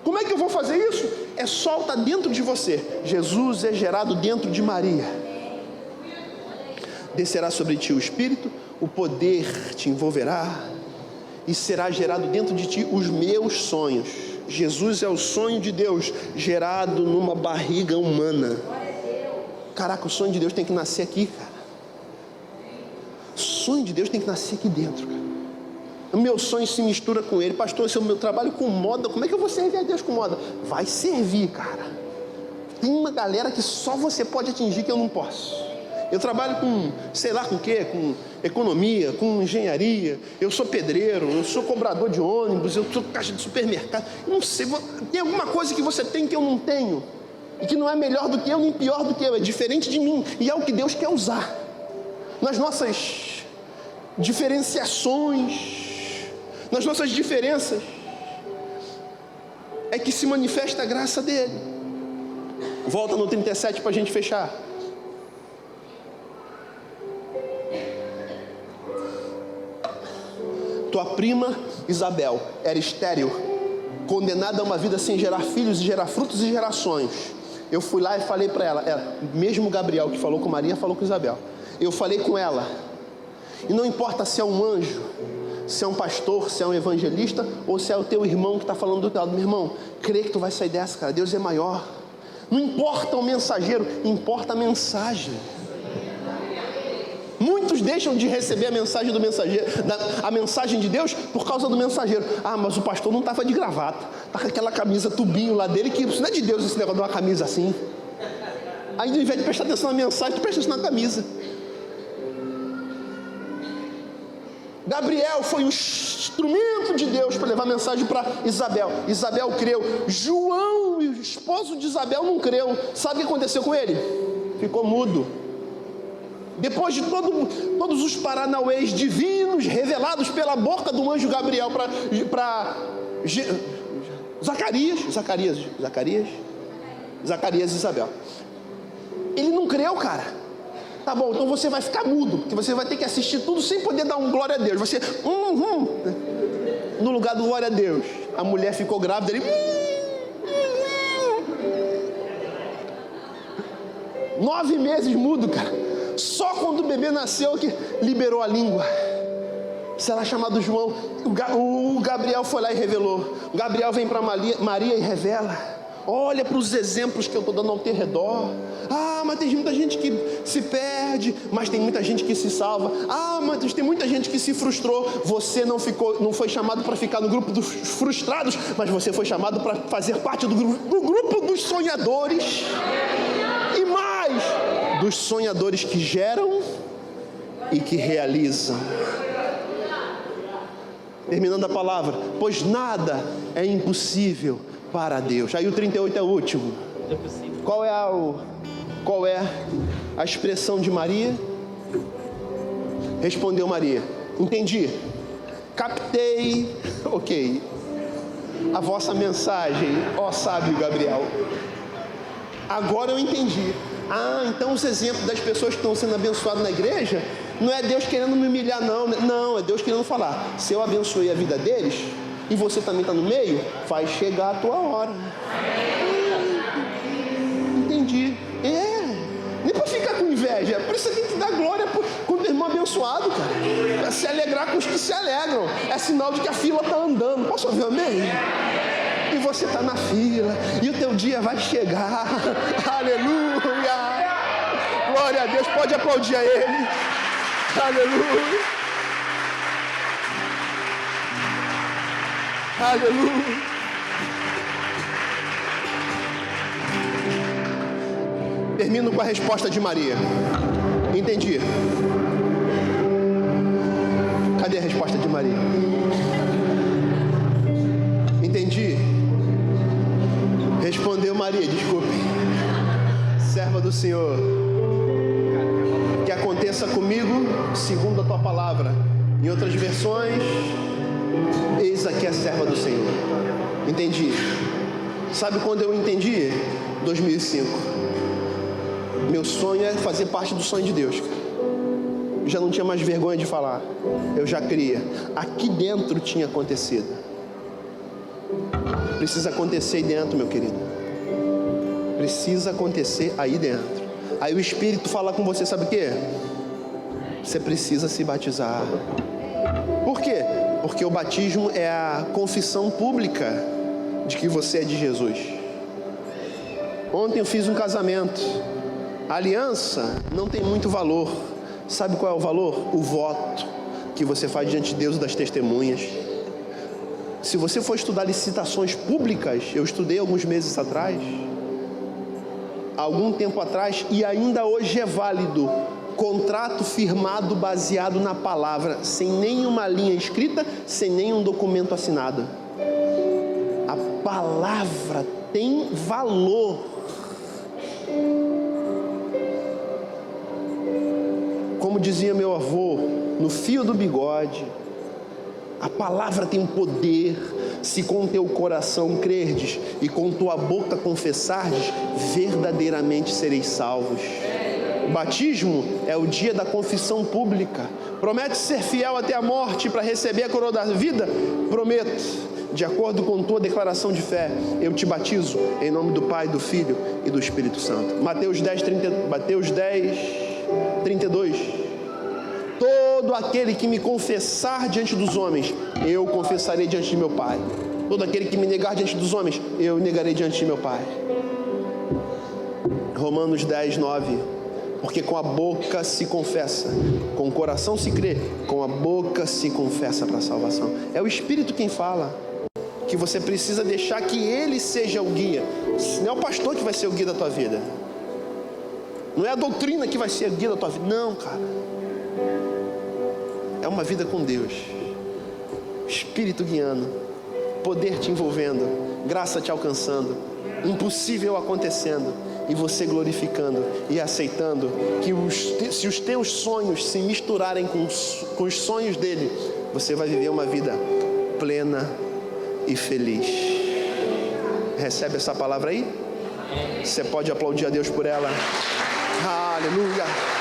Como é que eu vou fazer isso? É só estar dentro de você. Jesus é gerado dentro de Maria. Descerá sobre ti o Espírito, o poder te envolverá, e será gerado dentro de ti os meus sonhos. Jesus é o sonho de Deus gerado numa barriga humana. Caraca, o sonho de Deus tem que nascer aqui, cara. O sonho de Deus tem que nascer aqui dentro, cara. O meu sonho se mistura com ele. Pastor, se eu trabalho com moda, como é que eu vou servir a Deus com moda? Vai servir, cara. Tem uma galera que só você pode atingir que eu não posso. Eu trabalho com, sei lá com o quê, com economia, com engenharia, eu sou pedreiro, eu sou cobrador de ônibus, eu sou caixa de supermercado, eu não sei, tem alguma coisa que você tem que eu não tenho, e que não é melhor do que eu, nem pior do que eu, é diferente de mim, e é o que Deus quer usar, nas nossas diferenciações, nas nossas diferenças, é que se manifesta a graça dele. Volta no 37 para a gente fechar. Tua prima Isabel era estéril, condenada a uma vida sem gerar filhos e gerar frutos e gerações. Eu fui lá e falei para ela, mesmo Gabriel que falou com Maria, falou com Isabel. Eu falei com ela, e não importa se é um anjo, se é um pastor, se é um evangelista, ou se é o teu irmão que está falando do teu lado. Meu irmão, crê que tu vai sair dessa, cara, Deus é maior. Não importa o mensageiro, importa a mensagem. Muitos deixam de receber a mensagem do mensageiro, a mensagem de Deus por causa do mensageiro. Ah, mas o pastor não estava de gravata, está com aquela camisa tubinho lá dele, que isso não é de Deus esse negócio de uma camisa assim. Aí ao invés de prestar atenção na mensagem, tu presta atenção na camisa. Gabriel foi um instrumento de Deus para levar a mensagem para Isabel. Isabel creu. João, o esposo de Isabel, não creu. Sabe o que aconteceu com ele? Ficou mudo. Depois de todos os paranauês divinos revelados pela boca do anjo Gabriel para Zacarias e Isabel. Ele não creu, cara. Tá bom, então você vai ficar mudo, porque você vai ter que assistir tudo sem poder dar um glória a Deus. Você, no lugar do glória a Deus. A mulher ficou grávida, ele... 9 meses mudo, cara. Só quando o bebê nasceu que liberou a língua. Será chamado João. O Gabriel foi lá e revelou. O Gabriel vem para Maria e revela. Olha para os exemplos que eu estou dando ao teu redor. Ah, mas tem muita gente que se perde, mas tem muita gente que se salva. Ah, mas tem muita gente que se frustrou. Você não foi chamado para ficar no grupo dos frustrados, mas você foi chamado para fazer parte do grupo dos sonhadores. E mais, dos sonhadores que geram e que realizam. Terminando a palavra, pois nada é impossível para Deus. Aí o 38 é o último. Qual é a expressão de Maria? Respondeu Maria: entendi, captei, ok, a vossa mensagem, ó sábio Gabriel. Agora eu entendi. Ah, então os exemplos das pessoas que estão sendo abençoadas na igreja, não é Deus querendo me humilhar, não. Não, é Deus querendo falar. Se eu abençoei a vida deles, e você também está no meio, vai chegar a tua hora. Entendi. Nem para ficar com inveja. Por isso você tem que dar glória com o teu irmão abençoado, cara. Para se alegrar com os que se alegram. É sinal de que a fila está andando. Posso ouvir amém? E você está na fila, e o teu dia vai chegar. Aleluia! Glória a Deus, pode aplaudir a Ele. Aleluia! Aleluia! Termino com a resposta de Maria. Entendi. Cadê a resposta de Maria? Entendi. Respondeu Maria, desculpe, serva do Senhor, que aconteça comigo segundo a tua palavra. Em outras versões, eis aqui a serva do Senhor. Entendi. Sabe quando eu entendi? 2005. Meu sonho é fazer parte do sonho de Deus. Eu já não tinha mais vergonha de falar. Eu já cria. Aqui dentro tinha acontecido. Precisa acontecer aí dentro, meu querido. Precisa acontecer aí dentro. Aí o Espírito fala com você, sabe o quê? Você precisa se batizar. Por quê? Porque o batismo é a confissão pública de que você é de Jesus. Ontem eu fiz um casamento. A aliança não tem muito valor. Sabe qual é o valor? O voto que você faz diante de Deus e das testemunhas. Se você for estudar licitações públicas, eu estudei alguns meses atrás, algum tempo atrás, e ainda hoje é válido, contrato firmado baseado na palavra, sem nenhuma linha escrita, sem nenhum documento assinado. A palavra tem valor. Como dizia meu avô, no fio do bigode, a palavra tem um poder. Se com teu coração crerdes e com tua boca confessardes, verdadeiramente sereis salvos. O batismo é o dia da confissão pública. Promete ser fiel até a morte para receber a coroa da vida? Prometo, de acordo com tua declaração de fé, eu te batizo em nome do Pai, do Filho e do Espírito Santo. Mateus 10, 32. Todo aquele que me confessar diante dos homens, eu confessarei diante de meu Pai. Todo aquele que me negar diante dos homens, eu negarei diante de meu Pai. Romanos 10, 9. Porque com a boca se confessa, com o coração se crê, com a boca se confessa para a salvação. É o Espírito quem fala, que você precisa deixar que Ele seja o guia. Não é o pastor que vai ser o guia da tua vida. Não é a doutrina que vai ser o guia da tua vida. Não, cara. É uma vida com Deus, Espírito guiando, poder te envolvendo, graça te alcançando, impossível acontecendo, e você glorificando e aceitando que se os teus sonhos se misturarem com os sonhos dele, você vai viver uma vida plena e feliz. Recebe essa palavra aí? Você pode aplaudir a Deus por ela. Aleluia.